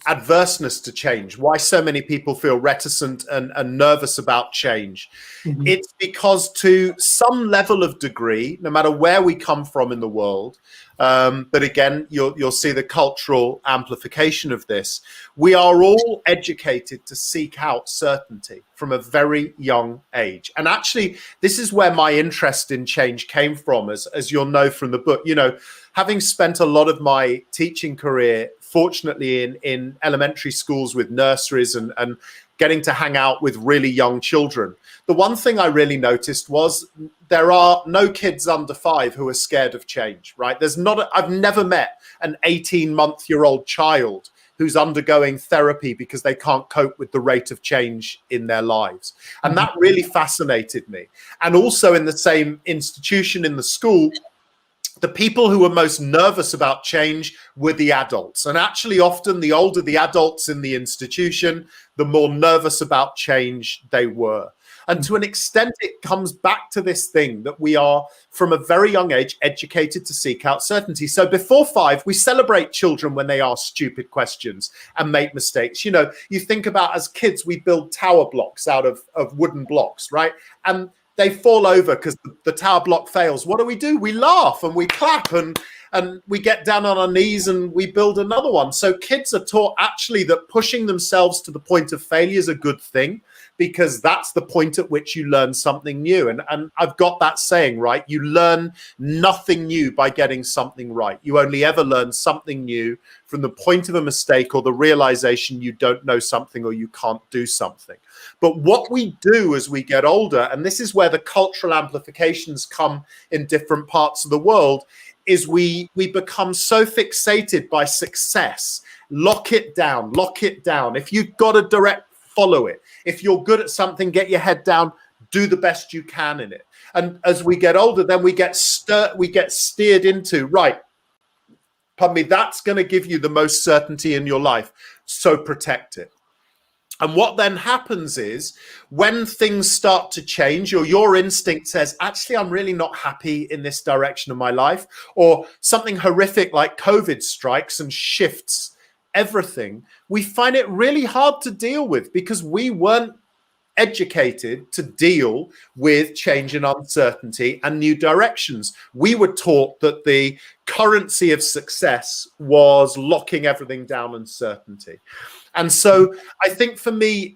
adverseness to change, why so many people feel reticent and nervous about change, it's because to some level of degree, no matter where we come from in the world, But again, you'll see the cultural amplification of this. We are all educated to seek out certainty from a very young age. And actually, this is where my interest in change came from, as you'll know from the book. You know, having spent a lot of my teaching career, fortunately, in elementary schools with nurseries and getting to hang out with really young children, the one thing I really noticed was there are no kids under 5 who are scared of change, right? I've never met an 18-month-year-old child who's undergoing therapy because they can't cope with the rate of change in their lives. And that really fascinated me. And also in the same institution, in the school, the people who were most nervous about change were the adults. And actually, often the older the adults in the institution, the more nervous about change they were. And to an extent, it comes back to this thing that we are, from a very young age, educated to seek out certainty. So before 5, we celebrate children when they ask stupid questions and make mistakes. You know, you think about, as kids, we build tower blocks out of wooden blocks, right? And they fall over because the tower block fails. What do? We laugh and we clap and we get down on our knees and we build another one. So kids are taught actually that pushing themselves to the point of failure is a good thing, because that's the point at which you learn something new. And I've got that saying, right? You learn nothing new by getting something right. You only ever learn something new from the point of a mistake or the realization you don't know something or you can't do something. But what we do as we get older, and this is where the cultural amplifications come in different parts of the world, is we become so fixated by success. Lock it down, lock it down. If you've got a direct, follow it. If you're good at something, get your head down, do the best you can in it. And as we get older, then we get steered into, right, pardon me, that's going to give you the most certainty in your life, so protect it. And what then happens is, when things start to change, or your instinct says, actually, I'm really not happy in this direction of my life, or something horrific like COVID strikes and shifts everything, we find it really hard to deal with, because we weren't educated to deal with change and uncertainty and new directions. We were taught that the currency of success was locking everything down and certainty. And so I think for me,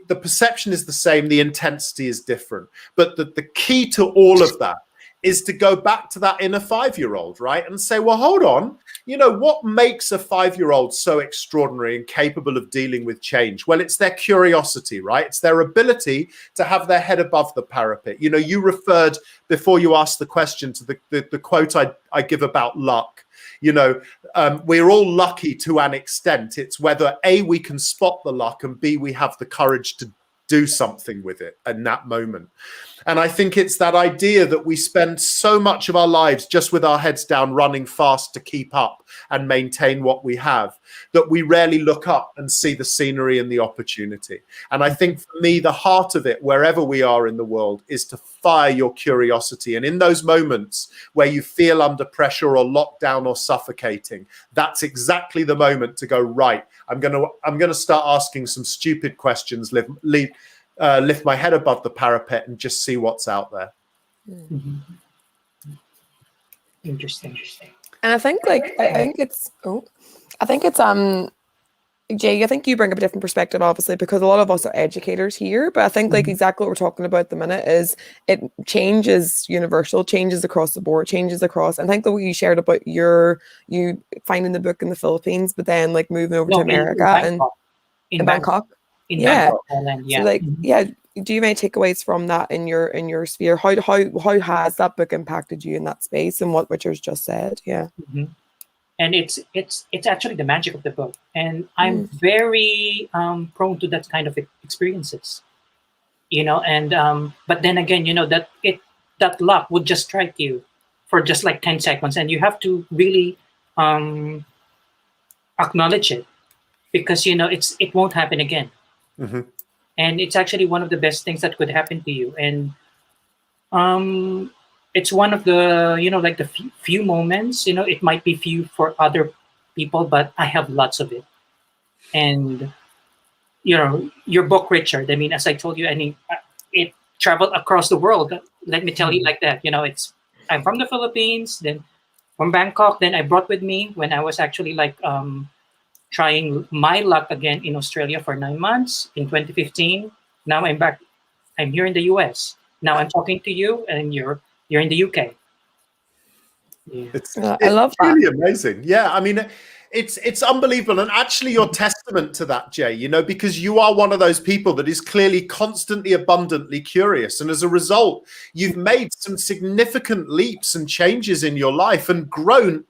the perception is the same, the intensity is different. But the key to all of that is to go back to that inner 5-year-old, right? And say, well, hold on, you know, what makes a 5-year-old so extraordinary and capable of dealing with change? Well, it's their curiosity, right? It's their ability to have their head above the parapet. You know, you referred, before you asked the question, to the quote I give about luck. You know, we're all lucky to an extent. It's whether A, we can spot the luck, and B, we have the courage to do something with it in that moment. And I think it's that idea that we spend so much of our lives just with our heads down, running fast to keep up and maintain what we have, that we rarely look up and see the scenery and the opportunity. And I think for me, the heart of it, wherever we are in the world, is to fire your curiosity. And in those moments where you feel under pressure or locked down or suffocating, that's exactly the moment to go, right, I'm going to start asking some stupid questions, lift my head above the parapet and just see what's out there. Mm-hmm. Interesting. And I think Jay, I think you bring up a different perspective, obviously, because a lot of us are educators here, but I think like exactly what we're talking about at the minute is change is universal, changes across the board, changes across. I think that what you shared about you finding the book in the Philippines, but then like moving over to America in Bangkok. Toland, yeah. So like, do you have any takeaways from that in your sphere? How has that book impacted you in that space, and what Richard's just said? Yeah. Mm-hmm. And it's actually the magic of the book, and I'm very prone to that kind of experiences, you know. And but then again, you know, that luck would just strike you for just like 10 seconds, and you have to really acknowledge it, because you know it won't happen again. Mm-hmm. And it's actually one of the best things that could happen to you. And it's one of the, you know, like the few moments, you know, it might be few for other people, but I have lots of it. And, you know, your book, Richard, I mean, as I told you, I mean, it traveled across the world. Let me tell you like that, you know, I'm from the Philippines, then from Bangkok. Then I brought with me when I was actually like trying my luck again in Australia for 9 months in 2015. Now I'm back. I'm here in the US. Now I'm talking to you, and you're in the UK. Yeah. It's I love that. really amazing. Yeah, I mean, it's unbelievable, and actually, you're testament to that, Jay. You know, because you are one of those people that is clearly constantly, abundantly curious, and as a result, you've made some significant leaps and changes in your life and grown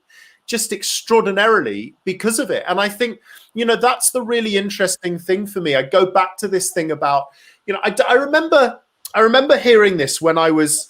just extraordinarily because of it. And I think, you know, that's the really interesting thing for me. I go back to this thing about, you know, I remember hearing this when I was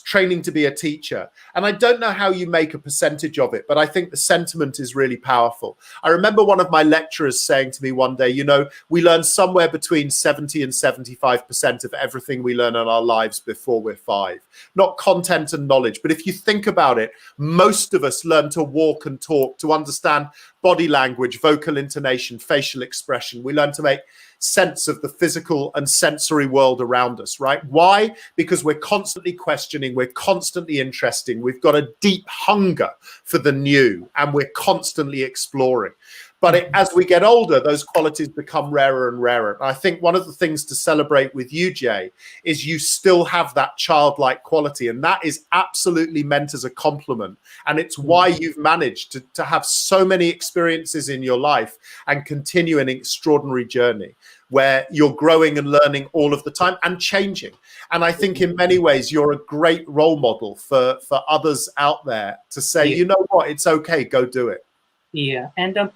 training to be a teacher, and I don't know how you make a percentage of it, but I think the sentiment is really powerful. I remember one of my lecturers saying to me one day, you know, we learn somewhere between 70 and 75% of everything we learn in our lives before we're 5. Not content and knowledge, but if you think about it, most of us learn to walk and talk, to understand body language, vocal intonation, facial expression. We learn to make sense of the physical and sensory world around us, right? Why? Because we're constantly questioning, we're constantly interested, we've got a deep hunger for the new, and we're constantly exploring. But as we get older, those qualities become rarer and rarer. And I think one of the things to celebrate with you, Jay, is you still have that childlike quality, and that is absolutely meant as a compliment. And it's why you've managed to have so many experiences in your life and continue an extraordinary journey where you're growing and learning all of the time and changing. And I think in many ways, you're a great role model for others out there to say, you know what, it's okay, go do it. Yeah. And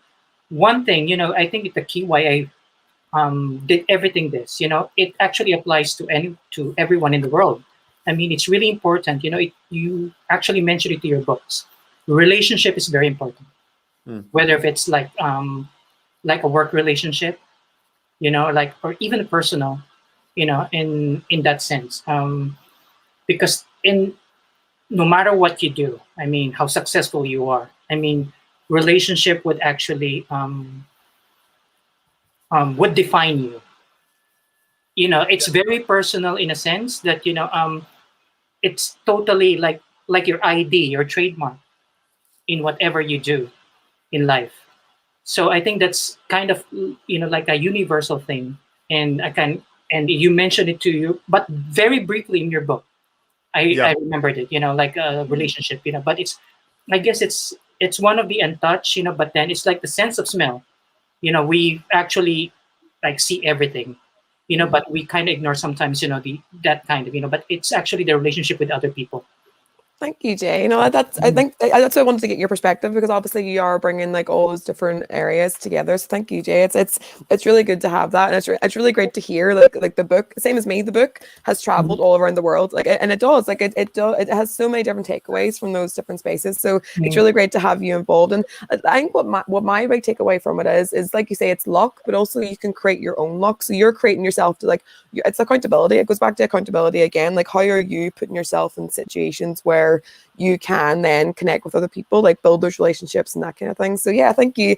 one thing, you know, I think the key why I did everything this, you know, it actually applies to everyone in the world. I mean, it's really important, you know, you actually mentioned it to your books. Relationship is very important, whether if it's like a work relationship, you know, like, or even a personal, you know, in that sense, because no matter what you do, I mean, how successful you are, I mean, relationship would actually would define you. You know, it's very personal in a sense that, you know, it's totally like your ID, your trademark in whatever you do in life. So I think that's kind of, you know, like a universal thing. And you mentioned it to you, but very briefly in your book, I remembered it, you know, like a relationship, you know, but I guess it's one of the untouched, you know, but then it's like the sense of smell, you know, we actually like see everything, you know, but we kind of ignore sometimes, you know, that kind of, you know, but it's actually the relationship with other people. Thank you, Jay. You know, I think that's why I wanted to get your perspective, because obviously you are bringing like all those different areas together. So thank you, Jay. It's really good to have that, and it's really great to hear like the book, same as me, the book has traveled all around the world, like, and it does, like it has so many different takeaways from those different spaces. So it's really great to have you involved. And I think what my big takeaway from it is like you say, it's luck, but also you can create your own luck. So you're creating yourself to, like, it's accountability. It goes back to accountability again. Like, how are you putting yourself in situations where you can then connect with other people, like build those relationships and that kind of thing. So yeah, thank you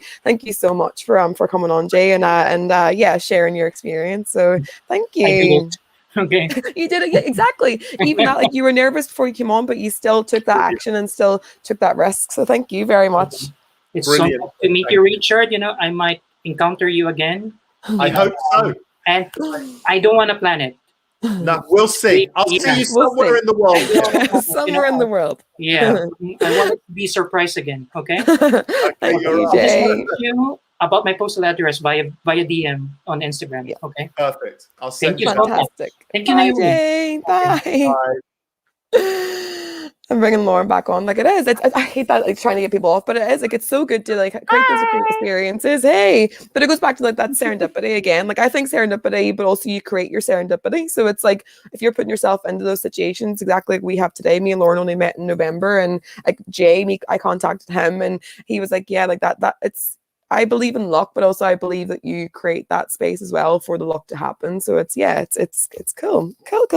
so much for coming on, Jay, and sharing your experience. So thank you. Okay. You did it. Yeah, exactly. Even that, like, you were nervous before you came on, but you still took that action and still took that risk. So thank you very much. It's brilliant. So nice to meet you, Richard. You know, I might encounter you again. I hope so. And I don't want to plan it. No, we'll see. I'll see you somewhere in the world. Somewhere in the world. Yeah. I want to be surprised again. Okay. Thank you, Jay. You about my postal address via DM on Instagram. Yeah. Okay. Perfect. I'll send you. Fantastic. Thank you, Bye, Jay. Bye. Bye. I'm bringing Lauren back on. Like, it is. I hate that, like, trying to get people off, but it is, like, it's so good to, like, create those experiences. Hey, but it goes back to, like, that serendipity again. Like, I think serendipity, but also you create your serendipity. So it's like, if you're putting yourself into those situations, exactly like we have today. Me and Lauren only met in November, and like Jay, I contacted him, and he was like, yeah, like that it's. I believe in luck, but also I believe that you create that space as well for the luck to happen. So it's cool. Cool.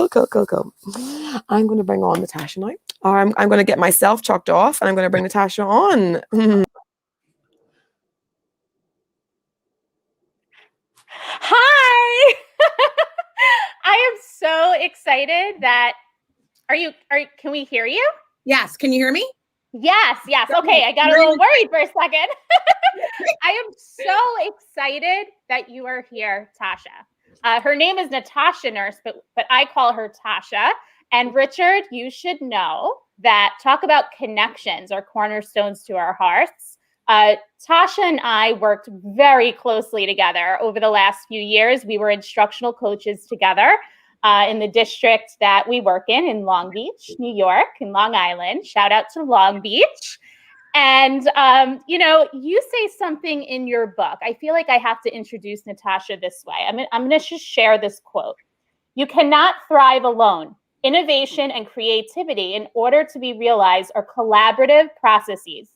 I'm going to bring on Natasha now. I'm going to get myself chalked off, and I'm going to bring Natasha on. Hi. I am so excited that can we hear you? Yes. Can you hear me? Yes. Okay, I got a little worried for a second. I am so excited that you are here, Tasha. Her name is Natasha Nurse, but I call her Tasha. And Richard, you should know that talk about connections are cornerstones to our hearts. Tasha and I worked very closely together over the last few years. We were instructional coaches together in the district that we work in Long Beach, New York, in Long Island. Shout out to Long Beach. And, you say something in your book. I feel like I have to introduce Natasha this way. I'm going to just share this quote. You cannot thrive alone. Innovation and creativity, in order to be realized, are collaborative processes.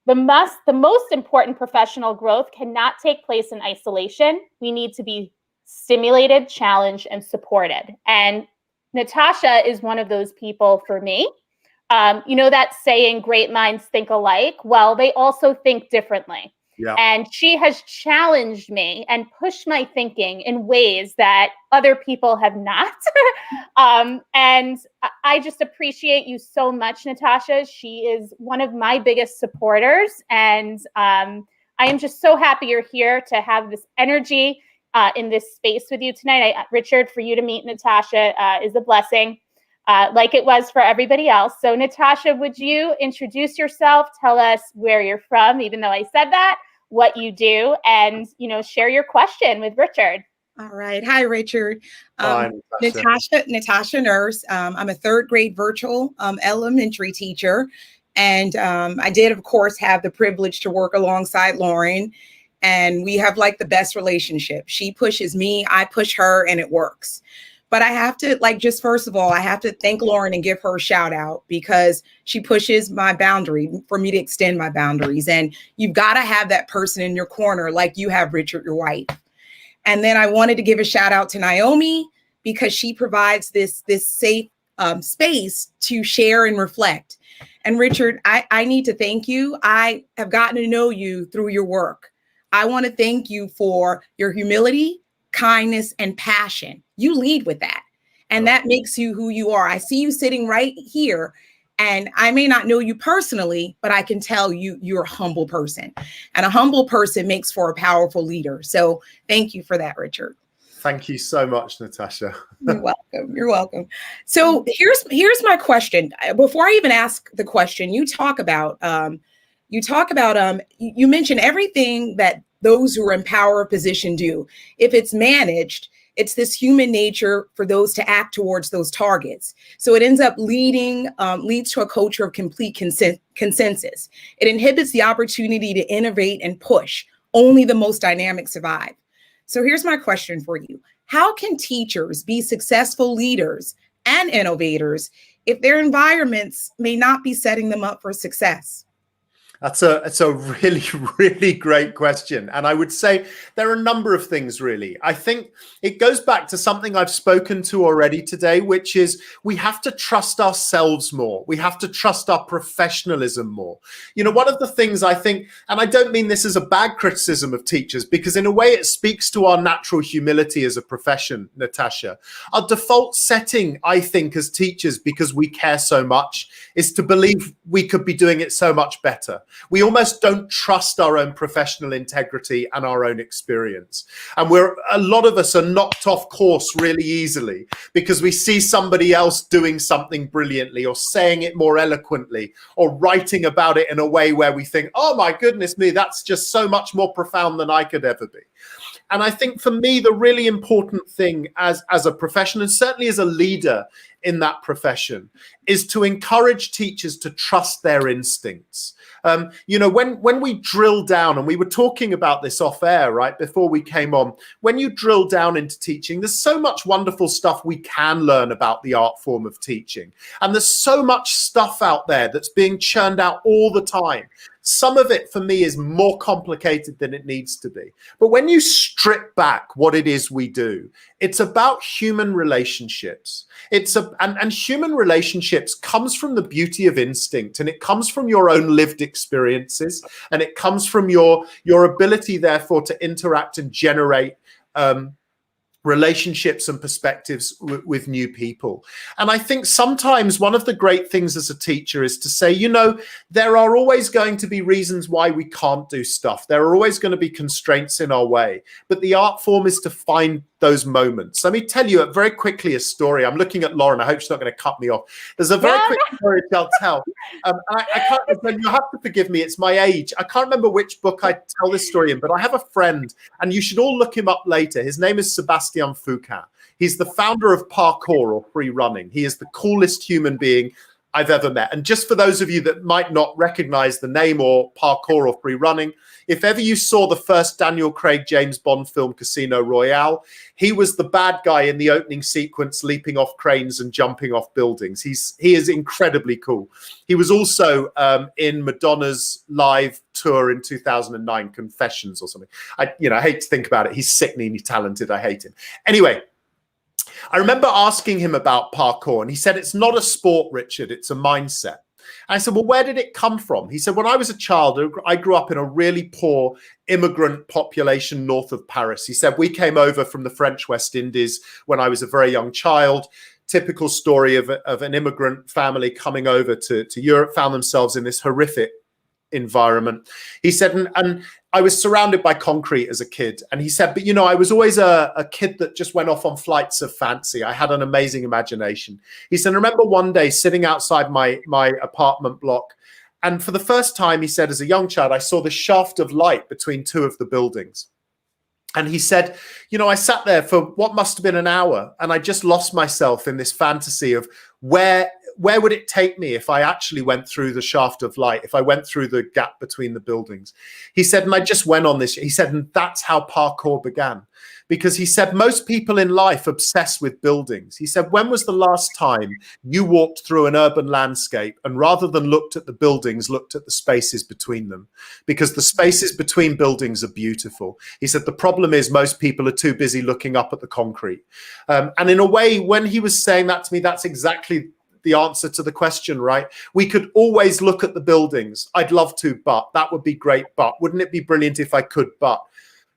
The most important professional growth cannot take place in isolation. We need to be stimulated, challenged, and supported. And Natasha is one of those people for me. That saying, great minds think alike. Well, they also think differently. Yeah. And she has challenged me and pushed my thinking in ways that other people have not. And I just appreciate you so much, Natasha. She is one of my biggest supporters. And I am just so happy you're here to have this energy in this space with you tonight. Richard, for you to meet Natasha is a blessing, like it was for everybody else. So Natasha, would you introduce yourself, tell us where you're from, even though I said that, what you do, and share your question with Richard. All right. Hi, Richard. Hi, Natasha Nurse. I'm a third grade virtual elementary teacher. And I did, of course, have the privilege to work alongside Lauren. And we have like the best relationship. She pushes me, I push her, and it works. But I have to, first of all, I have to thank Lauren and give her a shout out, because she pushes my boundary for me to extend my boundaries. And you've got to have that person in your corner, like you have, Richard, your wife. And then I wanted to give a shout out to Naomi, because she provides this safe space to share and reflect. And Richard, I need to thank you. I have gotten to know you through your work. I want to thank you for your humility, kindness, and passion. You lead with that. And that makes you who you are. I see you sitting right here, and I may not know you personally, but I can tell you're a humble person, and a humble person makes for a powerful leader. So thank you for that, Richard. Thank you so much, Natasha. You're welcome. You're welcome. So here's my question. Before I even ask the question, you mentioned everything that those who are in power or position do. If it's managed, it's this human nature for those to act towards those targets. So it ends up leads to a culture of complete consensus. It inhibits the opportunity to innovate and push. Only the most dynamic survive. So here's my question for you. How can teachers be successful leaders and innovators if their environments may not be setting them up for success? That's a really, really great question. And I would say there are a number of things, really. I think it goes back to something I've spoken to already today, which is we have to trust ourselves more. We have to trust our professionalism more. One of the things I think, and I don't mean this as a bad criticism of teachers, because in a way it speaks to our natural humility as a profession, Natasha. Our default setting, I think, as teachers, because we care so much, is to believe we could be doing it so much better. We almost don't trust our own professional integrity and our own experience. And a lot of us are knocked off course really easily because we see somebody else doing something brilliantly, or saying it more eloquently, or writing about it in a way where we think, oh my goodness me, that's just so much more profound than I could ever be. And I think for me, the really important thing as a profession, and certainly as a leader in that profession, is to encourage teachers to trust their instincts. When we drill down, and we were talking about this off air, right, before we came on, when you drill down into teaching, there's so much wonderful stuff we can learn about the art form of teaching. And there's so much stuff out there that's being churned out all the time. Some of it for me is more complicated than it needs to be. But when you strip back what it is we do, it's about human relationships. And human relationships comes from the beauty of instinct, and it comes from your own lived experiences, and it comes from your ability, therefore, to interact and generate relationships and perspectives with new people. And I think sometimes one of the great things as a teacher is to say, you know, there are always going to be reasons why we can't do stuff. There are always going to be constraints in our way, but the art form is to find those moments. Let me tell you very quickly a story. I'm looking at Lauren. I hope she's not going to cut me off. There's a very quick story I'll tell. I can't remember, you have to forgive me, it's my age. I can't remember which book I tell this story in, but I have a friend, and you should all look him up later. His name is Sebastian Foucault. He's the founder of parkour, or free running. He is the coolest human being I've ever met. And just for those of you that might not recognize the name or parkour or free running, if ever you saw the first Daniel Craig James Bond film, Casino Royale, he was the bad guy in the opening sequence, leaping off cranes and jumping off buildings. He is incredibly cool. He was also in Madonna's live tour in 2009, Confessions or something. I hate to think about it. He's sickeningly talented. I hate him. Anyway, I remember asking him about parkour, and he said, it's not a sport, Richard, it's a mindset. And I said, well, where did it come from? He said, when I was a child, I grew up in a really poor immigrant population north of Paris. He said, we came over from the French West Indies when I was a very young child. Typical story of an immigrant family coming over to Europe, found themselves in this horrific environment. He said, and I was surrounded by concrete as a kid. And he said, but I was always a kid that just went off on flights of fancy. I had an amazing imagination. He said, I remember one day sitting outside my apartment block. And for the first time, he said, as a young child, I saw the shaft of light between two of the buildings. And he said, I sat there for what must have been an hour, and I just lost myself in this fantasy of where would it take me if I actually went through the shaft of light, if I went through the gap between the buildings. He said, and I just went on this. He said, and that's how parkour began. Because he said, most people in life obsess with buildings. He said, when was the last time you walked through an urban landscape and rather than looked at the buildings, looked at the spaces between them? Because the spaces between buildings are beautiful. He said, the problem is most people are too busy looking up at the concrete. And in a way, when he was saying that to me, that's exactly the answer to the question, right? We could always look at the buildings. I'd love to, but that would be great. But wouldn't it be brilliant if I could, but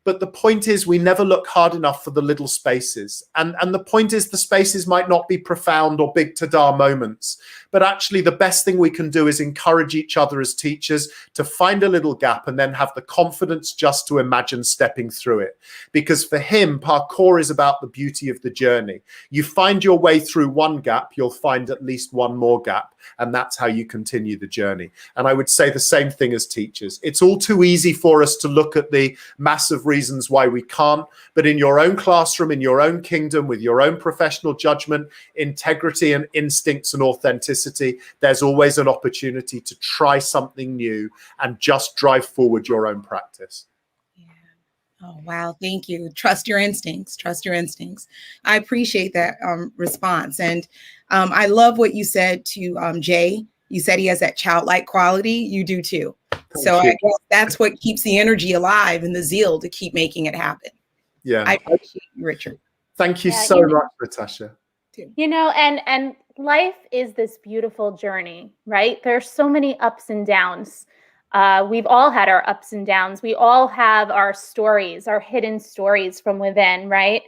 the point is we never look hard enough for the little spaces. And the point is the spaces might not be profound or big ta-da moments, but actually the best thing we can do is encourage each other as teachers to find a little gap and then have the confidence just to imagine stepping through it. Because for him, parkour is about the beauty of the journey. You find your way through one gap, you'll find at least one more gap. And that's how you continue the journey. And I would say the same thing as teachers. It's all too easy for us to look at the massive reasons why we can't, but in your own classroom, in your own kingdom, with your own professional judgment, integrity and instincts and authenticity, there's always an opportunity to try something new and just drive forward your own practice. Oh, wow. Thank you. Trust your instincts. Trust your instincts. I appreciate that response. And I love what you said to Jay. You said he has that childlike quality. You do too. So I guess that's what keeps the energy alive and the zeal to keep making it happen. Yeah. I appreciate you, Richard. Thank you so much, Natasha. And life is this beautiful journey, right? There's so many ups and downs. We've all had our ups and downs. We all have our stories, our hidden stories from within, right?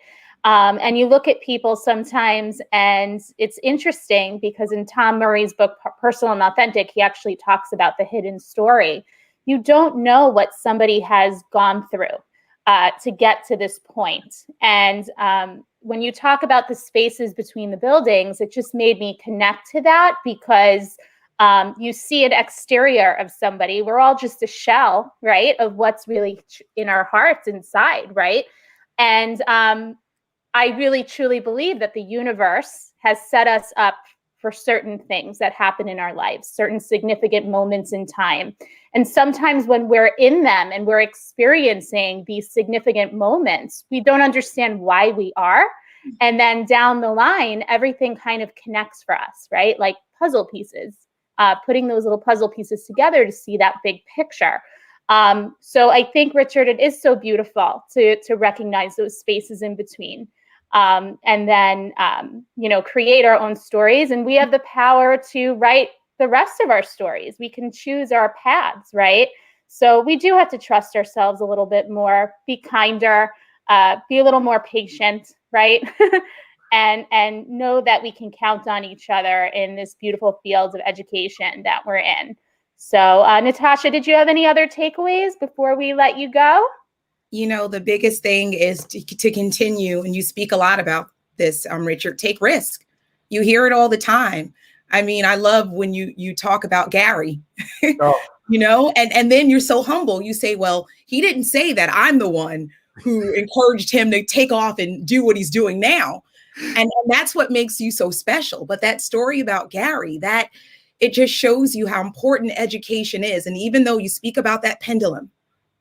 And you look at people sometimes, and it's interesting because in Tom Murray's book, Personal and Authentic, he actually talks about the hidden story. You don't know what somebody has gone through to get to this point. And when you talk about the spaces between the buildings, it just made me connect to that because you see an exterior of somebody. We're all just a shell, right, of what's really in our hearts inside, right? And I really, truly believe that the universe has set us up for certain things that happen in our lives, certain significant moments in time. And sometimes when we're in them and we're experiencing these significant moments, we don't understand why we are. And then down the line, everything kind of connects for us, right? Like puzzle pieces. Putting those little puzzle pieces together to see that big picture. So I think, Richard, it is so beautiful to recognize those spaces in between and then, create our own stories. And we have the power to write the rest of our stories. We can choose our paths, right? So we do have to trust ourselves a little bit more, be kinder, be a little more patient, right? and know that we can count on each other in this beautiful field of education that we're in. So, Natasha, did you have any other takeaways before we let you go? You know, the biggest thing is to continue, and you speak a lot about this, Richard, take risk. You hear it all the time. I mean, I love when you talk about Gary, Oh. you know, and then you're so humble. You say, well, he didn't say that. I'm the one who encouraged him to take off and do what he's doing now. And that's what makes you so special. But that story about Gary, that it just shows you how important education is. And even though you speak about that pendulum,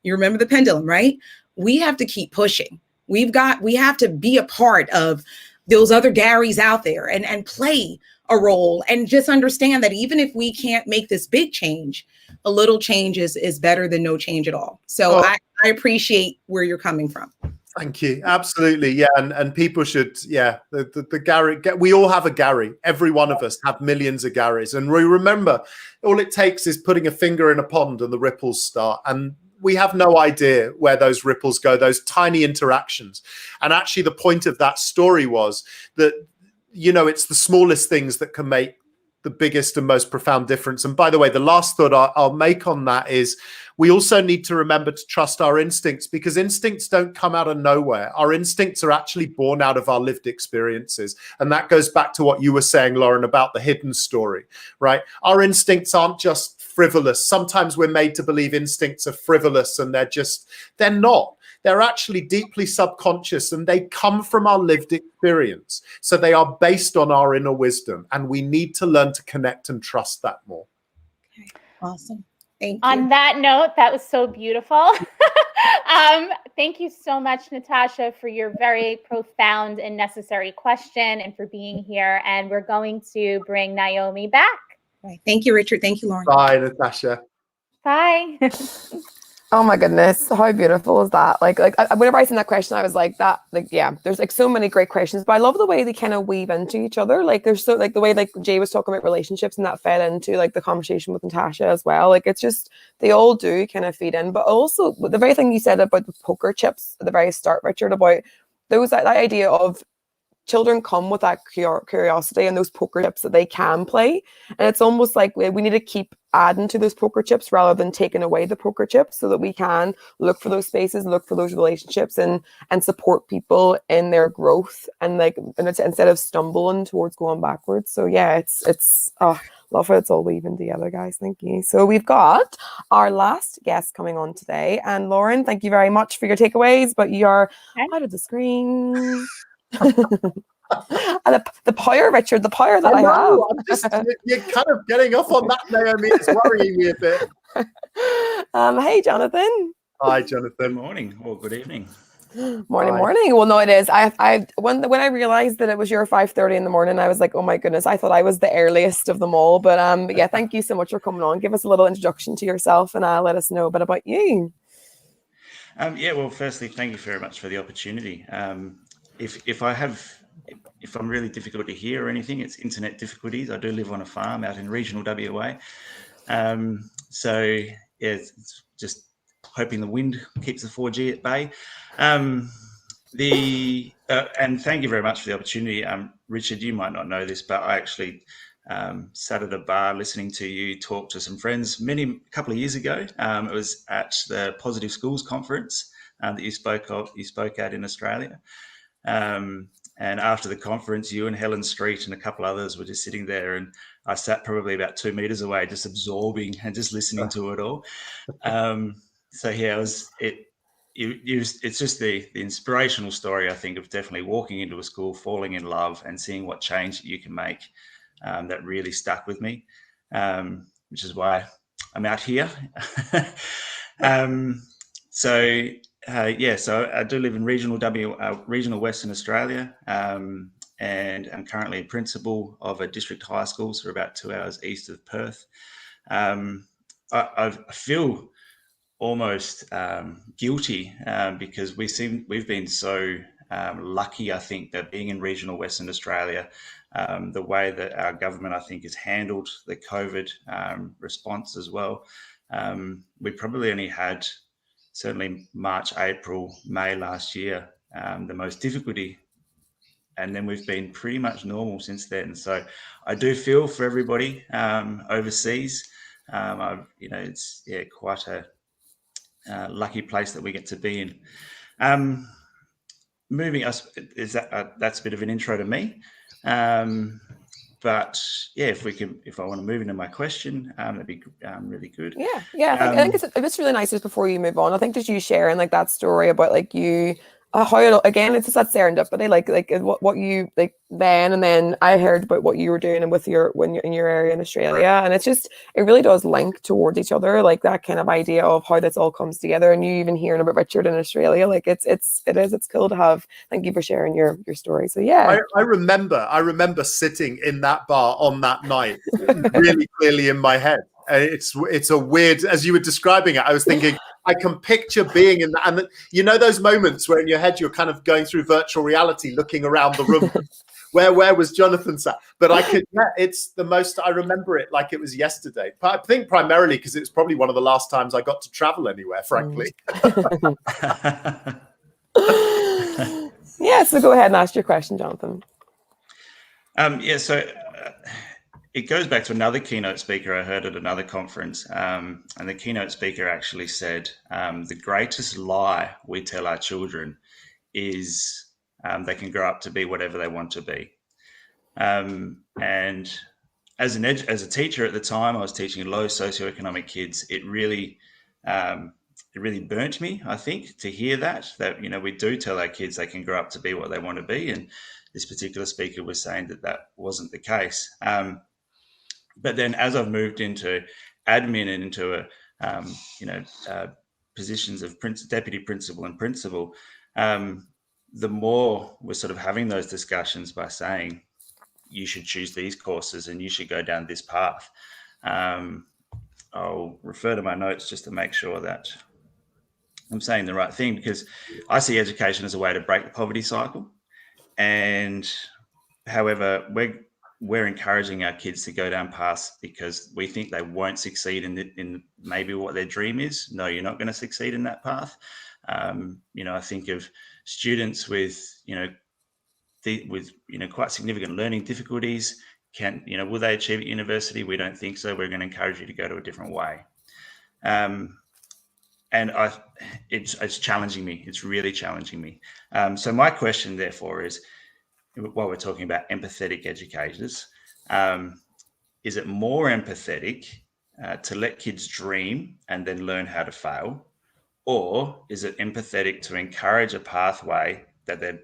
you remember the pendulum, right? We have to keep pushing. We have to be a part of those other Garys out there and play a role, and just understand that even if we can't make this big change, a little change is better than no change at all. So I appreciate where you're coming from. Thank you. Absolutely. Yeah. And people should, the Gary, we all have a Gary. Every one of us have millions of Garys. And we remember, all it takes is putting a finger in a pond and the ripples start. And we have no idea where those ripples go, those tiny interactions. And actually the point of that story was that, you know, it's the smallest things that can make the biggest and most profound difference. And by the way, the last thought I'll make on that is we also need to remember to trust our instincts, because instincts don't come out of nowhere. Our instincts are actually born out of our lived experiences. And that goes back to what you were saying, Lauren, about the hidden story, right? Our instincts aren't just frivolous. Sometimes we're made to believe instincts are frivolous, and they're not. They're actually deeply subconscious, and they come from our lived experience. So they are based on our inner wisdom, and we need to learn to connect and trust that more. Okay. Awesome. Thank you. On that note, that was so beautiful. Thank you so much, Natasha, for your very profound and necessary question, and for being here. And we're going to bring Naomi back. Right. Thank you, Richard. Thank you, Lauren. Bye, Natasha. Bye. Oh my goodness, how beautiful is that? Like whenever I seen that question, I was like, there's like so many great questions, but I love the way they kind of weave into each other. Like there's so like the way like Jay was talking about relationships, and that fed into like the conversation with Natasha as well. Like it's just, they all do kind of feed in. But also the very thing you said about the poker chips at the very start, Richard, about that idea of children come with that curiosity and those poker chips that they can play. And it's almost like we need to keep adding to those poker chips rather than taking away the poker chips, so that we can look for those spaces, look for those relationships, and support people in their growth, and instead of stumbling towards going backwards. So yeah, it's love how it's all weaving together, guys. Thank you. So we've got our last guest coming on today, and Lauren, thank you very much for your takeaways, but you are out of the screen. And the power, Richard, the power that I have. I'm just, you're kind of getting off on that, Naomi. It's worrying me a bit. Hey, Jonathan. Hi, Jonathan. Good morning or good evening. Morning. Well, no, it is. When I realized that it was your 5:30 in the morning, I was like, oh my goodness, I thought I was the earliest of them all. But yeah, thank you so much for coming on. Give us a little introduction to yourself, and let us know a bit about you. Well, firstly, thank you very much for the opportunity. If I'm really difficult to hear or anything, it's internet difficulties. I do live on a farm out in regional WA. So yeah, it's just hoping the wind keeps the 4G at bay. And thank you very much for the opportunity. Richard, you might not know this, but I actually sat at a bar listening to you talk to some friends a couple of years ago. It was at the Positive Schools Conference that you spoke at in Australia. And after the conference, you and Helen Street and a couple others were just sitting there, and I sat probably about 2 meters away, just absorbing and just listening to it all. So yeah, it's just the inspirational story, I think, of definitely walking into a school, falling in love, and seeing what change you can make. That really stuck with me, which is why I'm out here. So I do live in regional Western Australia, and I'm currently a principal of a district high school, so about 2 hours east of Perth. I feel almost guilty because we've been so lucky, I think, that being in regional Western Australia, the way that our government, I think, has handled the COVID response as well. We probably only had, certainly March, April, May last year, the most difficulty and then we've been pretty much normal since then. So I do feel for everybody overseas. It's quite a lucky place that we get to be in. Moving us is that's a bit of an intro to me. But yeah, if I want to move into my question, that'd be really good. Yeah. I think it's really nice just before you move on. I think just you sharing like that story about like you. How it, again, it's just that serendipity, like what you like then, and then I heard about what you were doing and when you're in your area in Australia, and it really does link towards each other, like that kind of idea of how this all comes together. And you even hearing about Richard in Australia, like it's cool to have. Thank you for sharing your story. So yeah, I remember sitting in that bar on that night, really clearly in my head. It's a weird, as you were describing it, I was thinking, I can picture being in that, and you know those moments where in your head you're kind of going through virtual reality, looking around the room. Where was Jonathan sat? But it's the most, I remember it like it was yesterday. But I think primarily because it's probably one of the last times I got to travel anywhere, frankly. Yeah, so go ahead and ask your question, Jonathan. It goes back to another keynote speaker I heard at another conference, and the keynote speaker actually said, the greatest lie we tell our children is they can grow up to be whatever they want to be. And as a teacher at the time, I was teaching low socioeconomic kids. It really burnt me, I think, to hear that we do tell our kids they can grow up to be what they want to be. And this particular speaker was saying that wasn't the case. But then as I've moved into admin and into positions of deputy principal and principal, the more we're sort of having those discussions by saying, you should choose these courses and you should go down this path. I'll refer to my notes just to make sure that I'm saying the right thing, because I see education as a way to break the poverty cycle. And however, we're encouraging our kids to go down paths because we think they won't succeed in maybe what their dream is. No, you're not going to succeed in that path. I think of students with quite significant learning difficulties. Will they achieve at university? We don't think so. We're going to encourage you to go to a different way. And it's challenging me. It's really challenging me. So my question, therefore, is, while we're talking about empathetic educators, is it more empathetic to let kids dream and then learn how to fail? Or is it empathetic to encourage a pathway that they're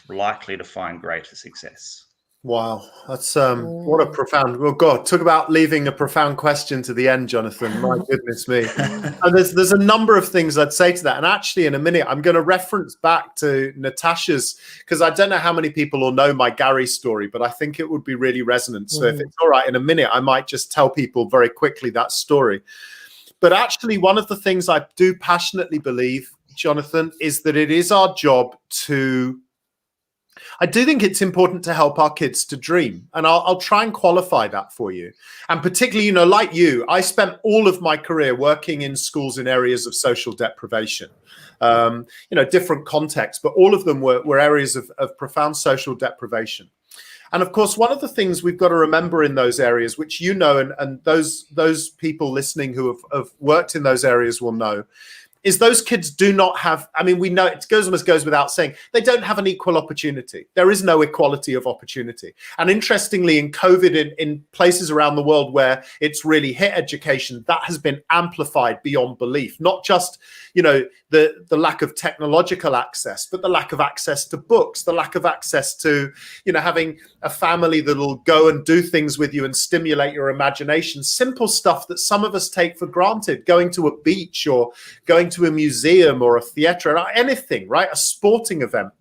likely to find greater success? Wow, that's what a profound. Well, God, talk about leaving a profound question to the end, Jonathan. My goodness me. And there's a number of things I'd say to that. And actually, in a minute, I'm going to reference back to Natasha's, because I don't know how many people will know my Gary story, but I think it would be really resonant. So if it's all right, in a minute, I might just tell people very quickly that story. But actually, one of the things I do passionately believe, Jonathan, is that it is our job to. I do think it's important to help our kids to dream. And I'll try and qualify that for you. And particularly, like you, I spent all of my career working in schools in areas of social deprivation, different contexts, but all of them were areas of profound social deprivation. And of course, one of the things we've got to remember in those areas, which and those people listening who have worked in those areas will know, is those kids do not have, we know it almost goes without saying, they don't have an equal opportunity. There is no equality of opportunity. And interestingly, in COVID, in places around the world where it's really hit education, that has been amplified beyond belief. Not just, the lack of technological access, but the lack of access to books, the lack of access to, having a family that'll go and do things with you and stimulate your imagination. Simple stuff that some of us take for granted, going to a beach or going to a museum or a theatre, anything, right? A sporting event.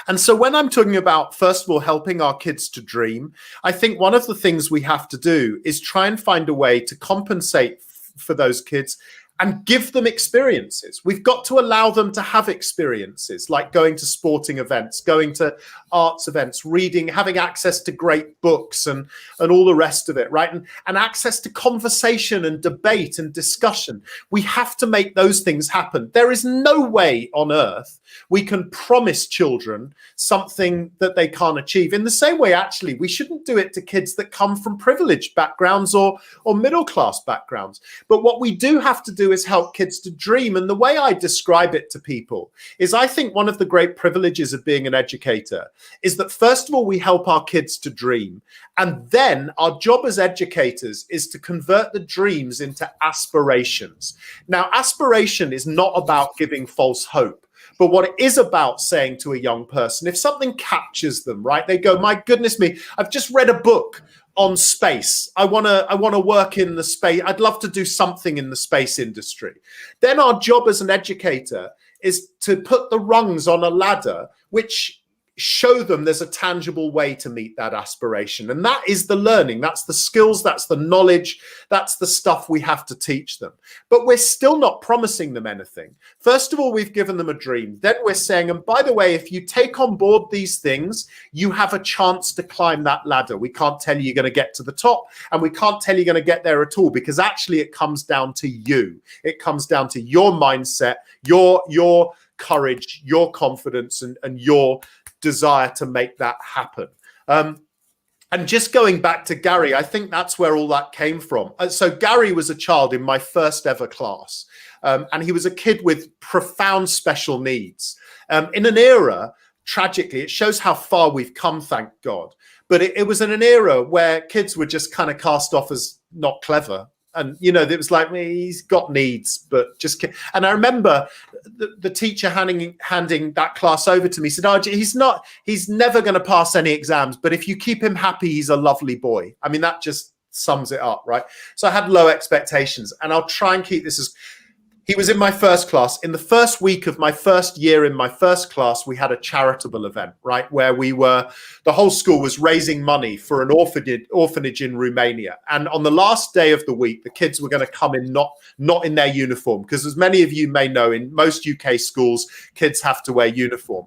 And so when I'm talking about, first of all, helping our kids to dream, I think one of the things we have to do is try and find a way to compensate for those kids and give them experiences. We've got to allow them to have experiences like going to sporting events, going to arts events, reading, having access to great books and all the rest of it, right? And access to conversation and debate and discussion. We have to make those things happen. There is no way on earth we can promise children something that they can't achieve. In the same way, actually, we shouldn't do it to kids that come from privileged backgrounds or middle class backgrounds. But what we do have to do is help kids to dream. And the way I describe it to people is I think one of the great privileges of being an educator is that, first of all, we help our kids to dream. And then our job as educators is to convert the dreams into aspirations. Now, aspiration is not about giving false hope. But what it is about saying to a young person, if something captures them, right, they go, my goodness me, I've just read a book on space. I want to work in the space. I'd love to do something in the space industry. Then our job as an educator is to put the rungs on a ladder which show them there's a tangible way to meet that aspiration. And that is the learning. That's the skills. That's the knowledge. That's the stuff we have to teach them. But we're still not promising them anything. First of all, we've given them a dream. Then we're saying, and by the way, if you take on board these things, you have a chance to climb that ladder. We can't tell you you're going to get to the top, and we can't tell you're going to get there at all, because actually it comes down to you. It comes down to your mindset, your courage, your confidence, and your desire to make that happen. And just going back to Gary, I think that's where all that came from. So Gary was a child in my first ever class, and he was a kid with profound special needs. In an era, tragically, it shows how far we've come, thank God. But it was in an era where kids were just kind of cast off as not clever. And, you know, it was like, he's got needs, but just... And I remember the teacher handing that class over to me, said, oh, he's never going to pass any exams, but if you keep him happy, he's a lovely boy. I mean, that just sums it up, right? So I had low expectations, and I'll try and keep this as... He was in my first class. In the first week of my first year in my first class, we had a charitable event, right? Where the whole school was raising money for an orphanage in Romania. And on the last day of the week, the kids were going to come in not in their uniform, because as many of you may know, in most UK schools, kids have to wear uniform.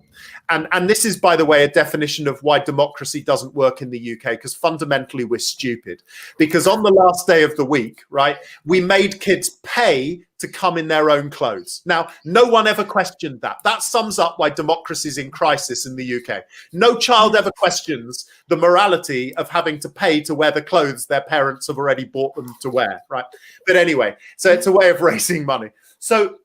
And this is, by the way, a definition of why democracy doesn't work in the UK, because fundamentally we're stupid. Because on the last day of the week, right, we made kids pay to come in their own clothes. Now, no one ever questioned that. That sums up why democracy is in crisis in the UK. No child ever questions the morality of having to pay to wear the clothes their parents have already bought them to wear, right? But anyway, so it's a way of raising money. So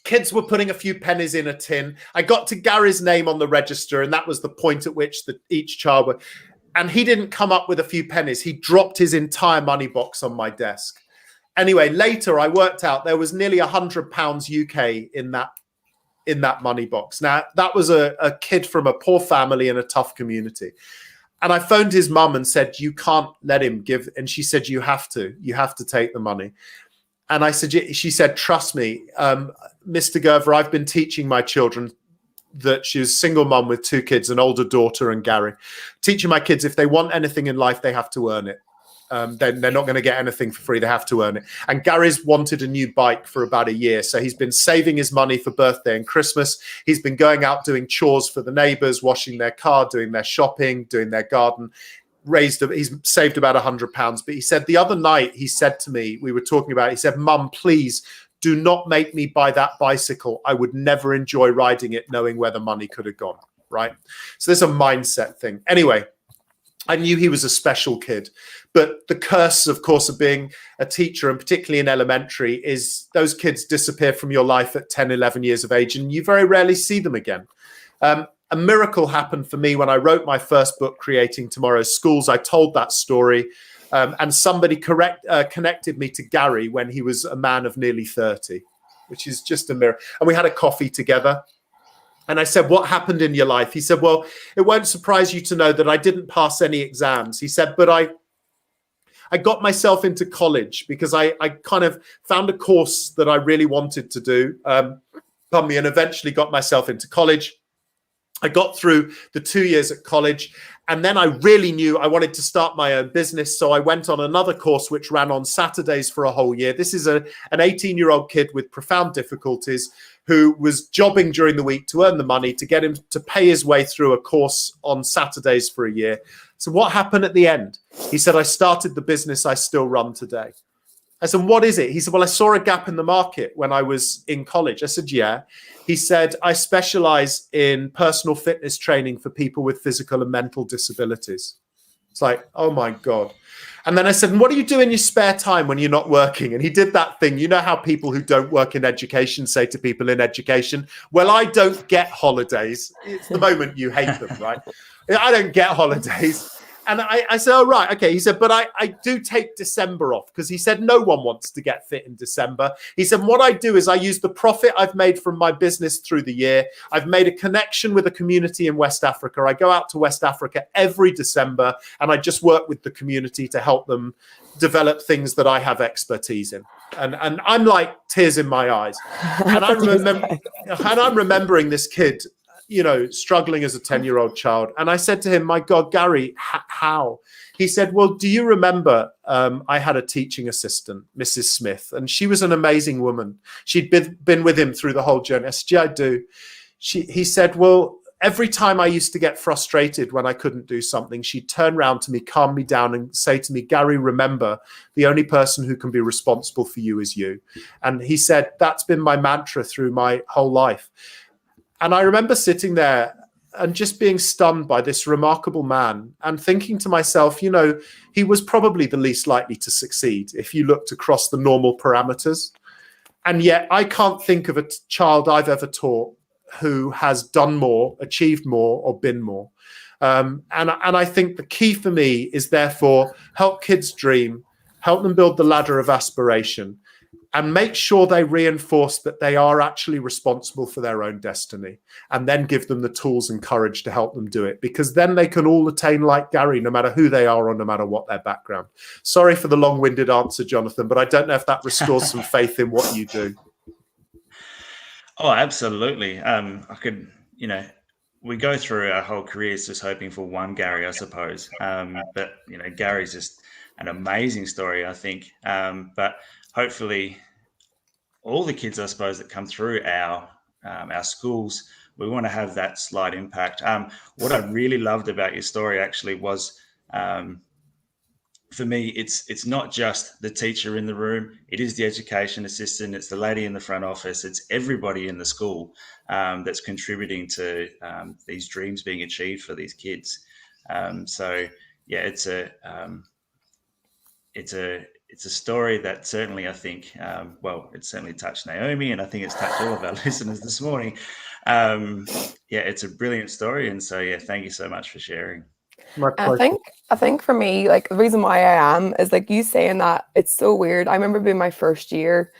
kids were putting a few pennies in a tin. I got to Gary's name on the register, and that was the point at which each child would... And he didn't come up with a few pennies. He dropped his entire money box on my desk. Anyway, later I worked out there was nearly £100 UK in that money box. Now, that was a kid from a poor family in a tough community. And I phoned his mum and said, you can't let him give. And she said, you have to take the money. And she said, trust me, Mr. Gerver, I've been teaching my children that she was a single mum with 2 kids, an older daughter and Gary, teaching my kids, if they want anything in life, they have to earn it. Then they're not going to get anything for free. They have to earn it. And Gary's wanted a new bike for about a year. So he's been saving his money for birthday and Christmas. He's been going out doing chores for the neighbors, washing their car, doing their shopping, doing their garden. He's saved about £100. But he said the other night, he said to me, we were talking about it, he said, Mum, please do not make me buy that bicycle. I would never enjoy riding it knowing where the money could have gone, right? So there's a mindset thing. Anyway, I knew he was a special kid, but the curse, of course, of being a teacher, and particularly in elementary, is those kids disappear from your life at 10, 11 years of age, and you very rarely see them again. A miracle happened for me when I wrote my first book, Creating Tomorrow's Schools. I told that story, and somebody connected me to Gary when he was a man of nearly 30, which is just a miracle. And we had a coffee together. And I said, what happened in your life? He said, well, it won't surprise you to know that I didn't pass any exams. He said, but I got myself into college because I kind of found a course that I really wanted to do, and eventually got myself into college. I got through the 2 years at college, And then I really knew I wanted to start my own business. So I went on another course which ran on Saturdays for a whole year. This is an 18-year-old kid with profound difficulties who was jobbing during the week to earn the money to get him to pay his way through a course on Saturdays for a year. So what happened at the end? He said, I started the business I still run today. I said, what is it? He said, well, I saw a gap in the market when I was in college. I said, yeah. He said, I specialize in personal fitness training for people with physical and mental disabilities. It's like, oh my God. And then I said, and what do you do in your spare time when you're not working? And he did that thing. You know how people who don't work in education say to people in education, well, I don't get holidays. It's the moment you hate them, right? I don't get holidays. And I said, oh, right. Okay. He said, but I do take December off, because he said no one wants to get fit in December. He said, what I do is I use the profit I've made from my business through the year. I've made a connection with a community in West Africa. I go out to West Africa every December and I just work with the community to help them develop things that I have expertise in. And I'm like tears in my eyes. And I'm remembering this kid, you know, struggling as a 10-year-old child. And I said to him, my God, Gary, how? He said, well, do you remember I had a teaching assistant, Mrs. Smith, and she was an amazing woman. She'd been with him through the whole journey. I said, yeah, I do. He said, well, every time I used to get frustrated when I couldn't do something, she'd turn around to me, calm me down and say to me, Gary, remember, the only person who can be responsible for you is you. And he said, that's been my mantra through my whole life. And I remember sitting there and just being stunned by this remarkable man and thinking to myself, you know, he was probably the least likely to succeed if you looked across the normal parameters. And yet I can't think of a child I've ever taught who has done more, achieved more, or been more. And I think the key for me is therefore help kids dream, help them build the ladder of aspiration, and make sure they reinforce that they are actually responsible for their own destiny, and then give them the tools and courage to help them do it, because then they can all attain like Gary, no matter who they are or no matter what their background. Sorry for the long-winded answer, Jonathan, but I don't know if that restores some faith in what you do. Oh, absolutely. I could, you know, we go through our whole careers just hoping for one Gary, I suppose. But, you know, Gary's just an amazing story, I think. But hopefully all the kids, I suppose, that come through our schools, we want to have that slight impact. What I really loved about your story actually was, for me, it's not just the teacher in the room. It is the education assistant. It's the lady in the front office. It's everybody in the school that's contributing to these dreams being achieved for these kids. So yeah, it's a story that certainly, I think, well, it certainly touched Naomi, and I think it's touched all of our listeners this morning. Yeah, it's a brilliant story. And so, yeah, thank you so much for sharing. I think for me, like, the reason why I am is like you saying that, it's so weird. I remember being my first year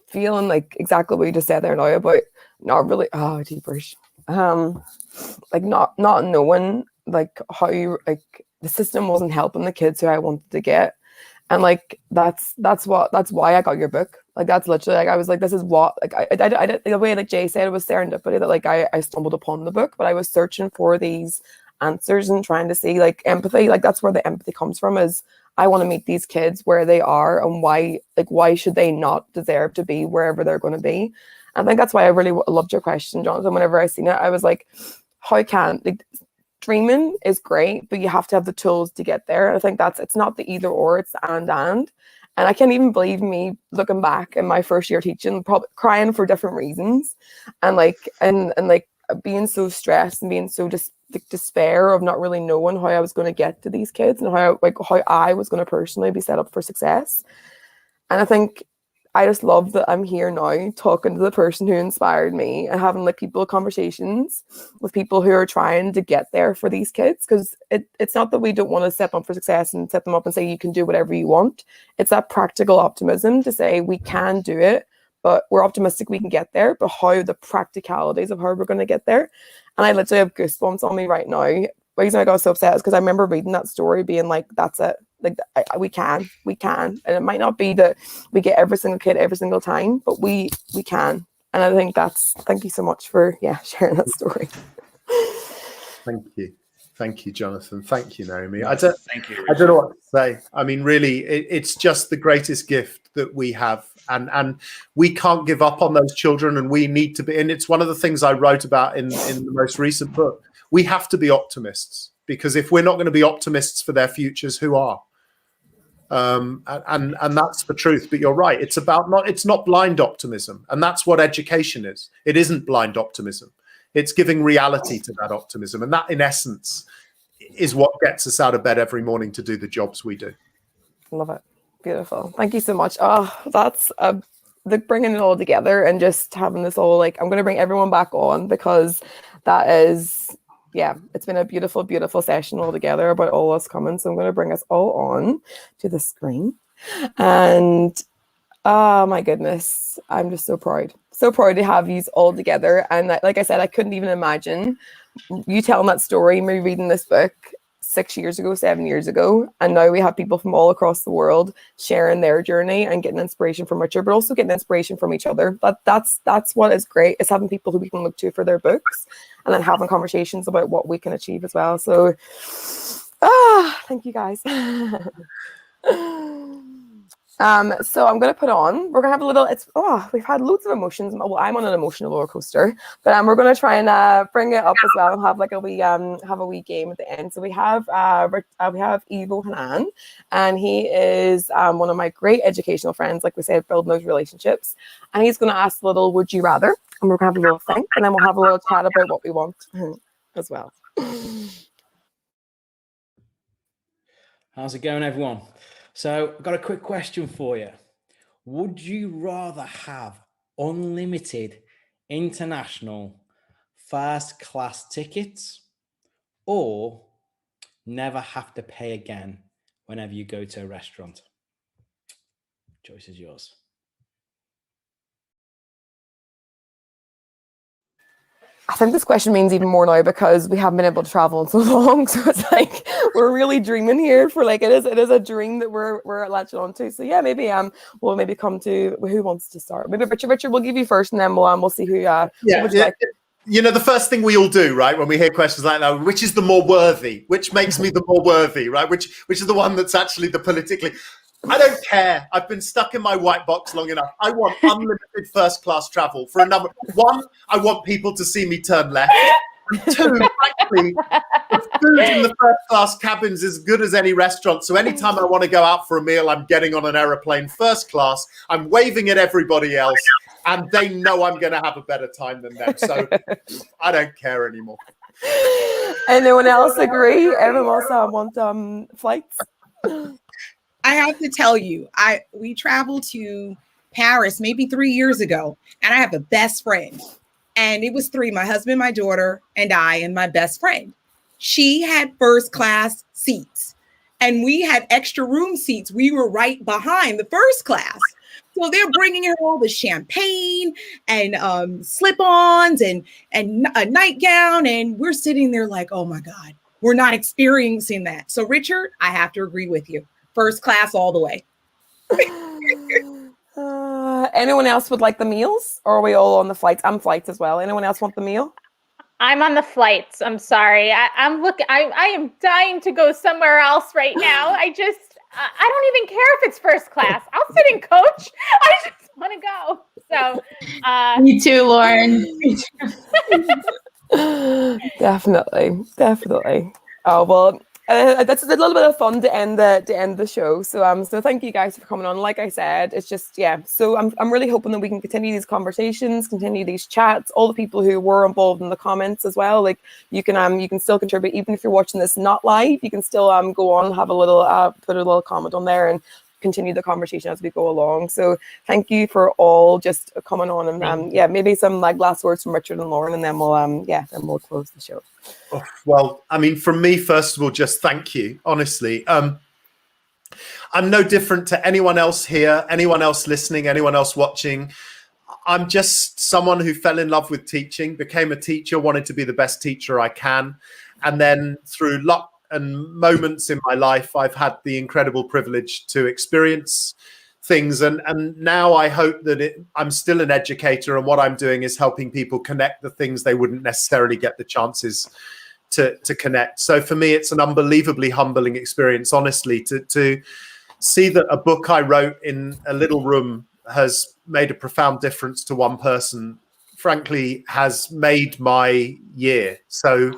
feeling like exactly what you just said there now about not really, oh, deepers. Like not knowing like how you, like, the system wasn't helping the kids who I wanted to get. And like that's why I got your book. Like, that's literally, like, I was like, this is what, like, I the way, like Jay said, it was serendipity that like I stumbled upon the book, but I was searching for these answers and trying to see, like, empathy. Like, that's where the empathy comes from, is I want to meet these kids where they are, and why should they not deserve to be wherever they're going to be. I think that's why I really loved your question, Jonathan. Whenever I seen it, I was like, how can, like, dreaming is great, but you have to have the tools to get there. I think it's not the either or, it's the and I can't even believe me looking back in my first year teaching, probably crying for different reasons, and being so stressed and being so just despair of not really knowing how I was going to get to these kids and how I was going to personally be set up for success. And I think I just love that I'm here now talking to the person who inspired me and having like conversations with people who are trying to get there for these kids. Because it's not that we don't want to set them up for success and set them up and say you can do whatever you want. It's that practical optimism to say we can do it, but we're optimistic we can get there. But how, the practicalities of how we're going to get there. And I literally have goosebumps on me right now. The reason I got so upset is because I remember reading that story being like, that's it. Like, we can. And it might not be that we get every single kid every single time, but we can. And I think thank you so much for sharing that story. Thank you. Thank you, Jonathan. Thank you, Naomi. Thank you, I don't know what to say. I mean, really, it's just the greatest gift that we have. And we can't give up on those children, and we need to be. And it's one of the things I wrote about in the most recent book. We have to be optimists, because if we're not going to be optimists for their futures, who are? And that's the truth. But you're right. It's not blind optimism. And that's what education is. It isn't blind optimism. It's giving reality to that optimism. And that, in essence, is what gets us out of bed every morning to do the jobs we do. Love it. Beautiful. Thank you so much. Oh, that's bringing it all together and just having this all, like, I'm going to bring everyone back on, because that is, yeah, it's been a beautiful, beautiful session all together about all us coming. So I'm going to bring us all on to the screen. And oh my goodness, I'm just so proud to have you all together. And like I said, I couldn't even imagine you telling that story, me reading this book 6 years ago, 7 years ago. And now we have people from all across the world sharing their journey and getting inspiration from Richard, but also getting inspiration from each other. That's what is great, is having people who we can look to for their books, and then having conversations about what we can achieve as well. So thank you guys. So I'm going to put on, we're going to have a little, we've had loads of emotions. Well, I'm on an emotional roller coaster, but we're going to try and bring it up as well and have like a wee game at the end. So we have Ivo Hanan, and he is one of my great educational friends, like we said, building those relationships. And he's going to ask a little, would you rather? And we're going to have a little think, and then we'll have a little chat about what we want as well. How's it going, everyone? So I've got a quick question for you. Would you rather have unlimited international first class tickets, or never have to pay again whenever you go to a restaurant? Choice is yours. I think this question means even more now, because we haven't been able to travel in so long. So it's like we're really dreaming here for, like, it is a dream that we're latching onto. So yeah, maybe we'll maybe come to who wants to start. Maybe Richard, we'll give you first, and then we'll see who. Like? You know, the first thing we all do, right, when we hear questions like that, which is the more worthy, which makes me the more worthy, right? Which is the one that's actually the politically. I don't care. I've been stuck in my white box long enough. I want unlimited first-class travel for a number. One, I want people to see me turn left. And two, frankly, the food in the first-class cabins is as good as any restaurant. So anytime I want to go out for a meal, I'm getting on an aeroplane first class. I'm waving at everybody else, and they know I'm going to have a better time than them. So I don't care anymore. Anyone else agree? Everyone else want flights? I have to tell you, we traveled to Paris maybe 3 years ago, and I have a best friend. And it was three: my husband, my daughter, and I, and my best friend. She had first class seats, and we had extra room seats. We were right behind the first class. So they're bringing her all the champagne and slip-ons and a nightgown, and we're sitting there like, oh my God, we're not experiencing that. So Richard, I have to agree with you. First class all the way. Anyone else would like the meals, or are we all on the flights? I'm flights as well. Anyone else want the meal? I'm on the flights. I'm sorry. I am dying to go somewhere else right now. I don't even care if it's first class. I'll sit in coach. I just want to go. So me too, Lauren. Definitely. Oh well. That's a little bit of fun to end the show. So thank you guys for coming on. Like I said, it's just, yeah. So I'm really hoping that we can continue these conversations, continue these chats. All the people who were involved in the comments as well. Like you can still contribute, even if you're watching this not live. You can still go on, have a little put a little comment on there, and continue the conversation as we go along. So thank you for all just coming on, and maybe some like last words from Richard and Lauren, and then we'll close the show. Oh, well, I mean, from me, first of all, just thank you. Honestly, I'm no different to anyone else here, anyone else listening, anyone else watching. I'm just someone who fell in love with teaching, became a teacher, wanted to be the best teacher I can, and then through luck and moments in my life, I've had the incredible privilege to experience things. And now I hope that I'm still an educator, and what I'm doing is helping people connect the things they wouldn't necessarily get the chances to connect. So for me, it's an unbelievably humbling experience, honestly, to see that a book I wrote in a little room has made a profound difference to one person, frankly, has made my year. So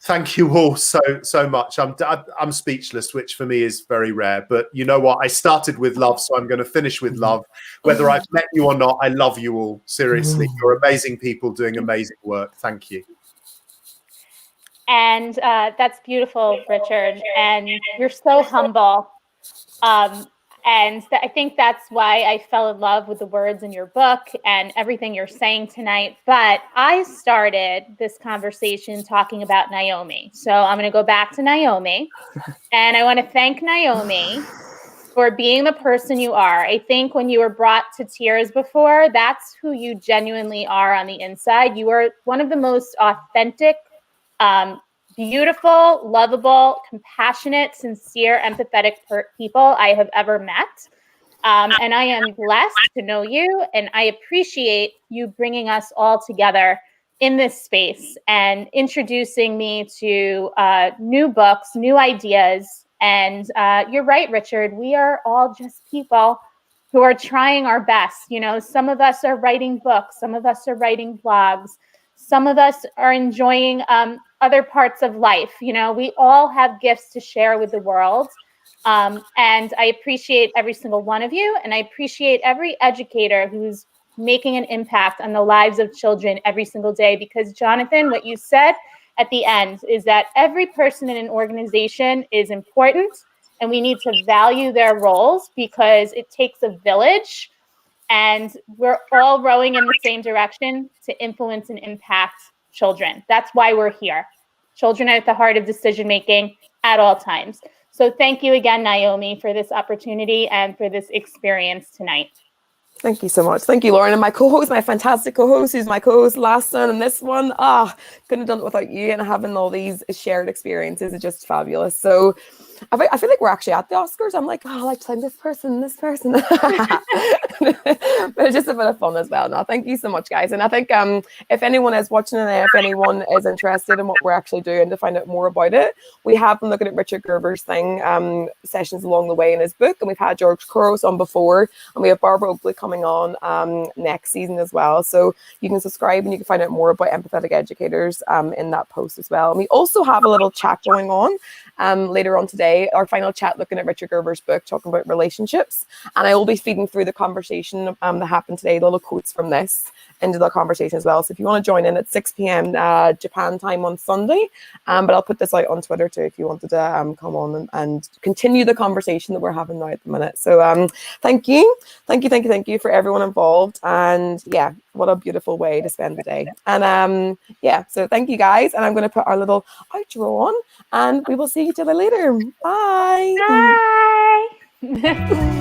thank you all so much. I'm speechless, which for me is very rare. But you know what? I started with love, so I'm going to finish with love. Whether I've met you or not, I love you all. Seriously, you're amazing people doing amazing work. Thank you. And that's beautiful, Richard. And you're so humble. And I think that's why I fell in love with the words in your book and everything you're saying tonight. But I started this conversation talking about Naomi. So I'm going to go back to Naomi. And I want to thank Naomi for being the person you are. I think when you were brought to tears before, that's who you genuinely are on the inside. You are one of the most authentic, beautiful, lovable, compassionate, sincere, empathetic people I have ever met. And I am blessed to know you, and I appreciate you bringing us all together in this space and introducing me to new books, new ideas. And you're right, Richard, we are all just people who are trying our best. You know, some of us are writing books, some of us are writing blogs, some of us are enjoying other parts of life. You know, we all have gifts to share with the world. And I appreciate every single one of you. And I appreciate every educator who's making an impact on the lives of children every single day. Because Jonathan, what you said at the end is that every person in an organization is important and we need to value their roles because it takes a village. And we're all rowing in the same direction to influence and impact children. That's why we're here. Children are at the heart of decision-making at all times. So thank you again, Naomi, for this opportunity and for this experience tonight. Thank you so much. Thank you, Lauren. And my co-host, my fantastic co-host, who's my co-host last one and this one. Couldn't have done it without you, and having all these shared experiences is just fabulous. So I feel like we're actually at the Oscars. I'm like, I like playing this person. But it's just a bit of fun as well. No, thank you so much, guys. And I think if anyone is watching and if anyone is interested in what we're actually doing to find out more about it, we have been looking at Richard Gerver's sessions along the way in his book, and we've had George Cohost on before, and we have Barbara Oakley coming on next season as well. So you can subscribe and you can find out more about empathetic educators in that post as well. And we also have a little chat going on later on today, our final chat looking at Richard Gerver's book, talking about relationships. And I will be feeding through the conversation that happened today, little quotes from this into the conversation as well. So if you want to join in at 6 p.m. Japan time on Sunday, but I'll put this out on Twitter too if you wanted to come on and continue the conversation that we're having now at the minute. So thank you for everyone involved. And yeah, what a beautiful way to spend the day. And yeah, so thank you guys. And I'm going to put our little outro on, and we will see each other later. Bye. Bye.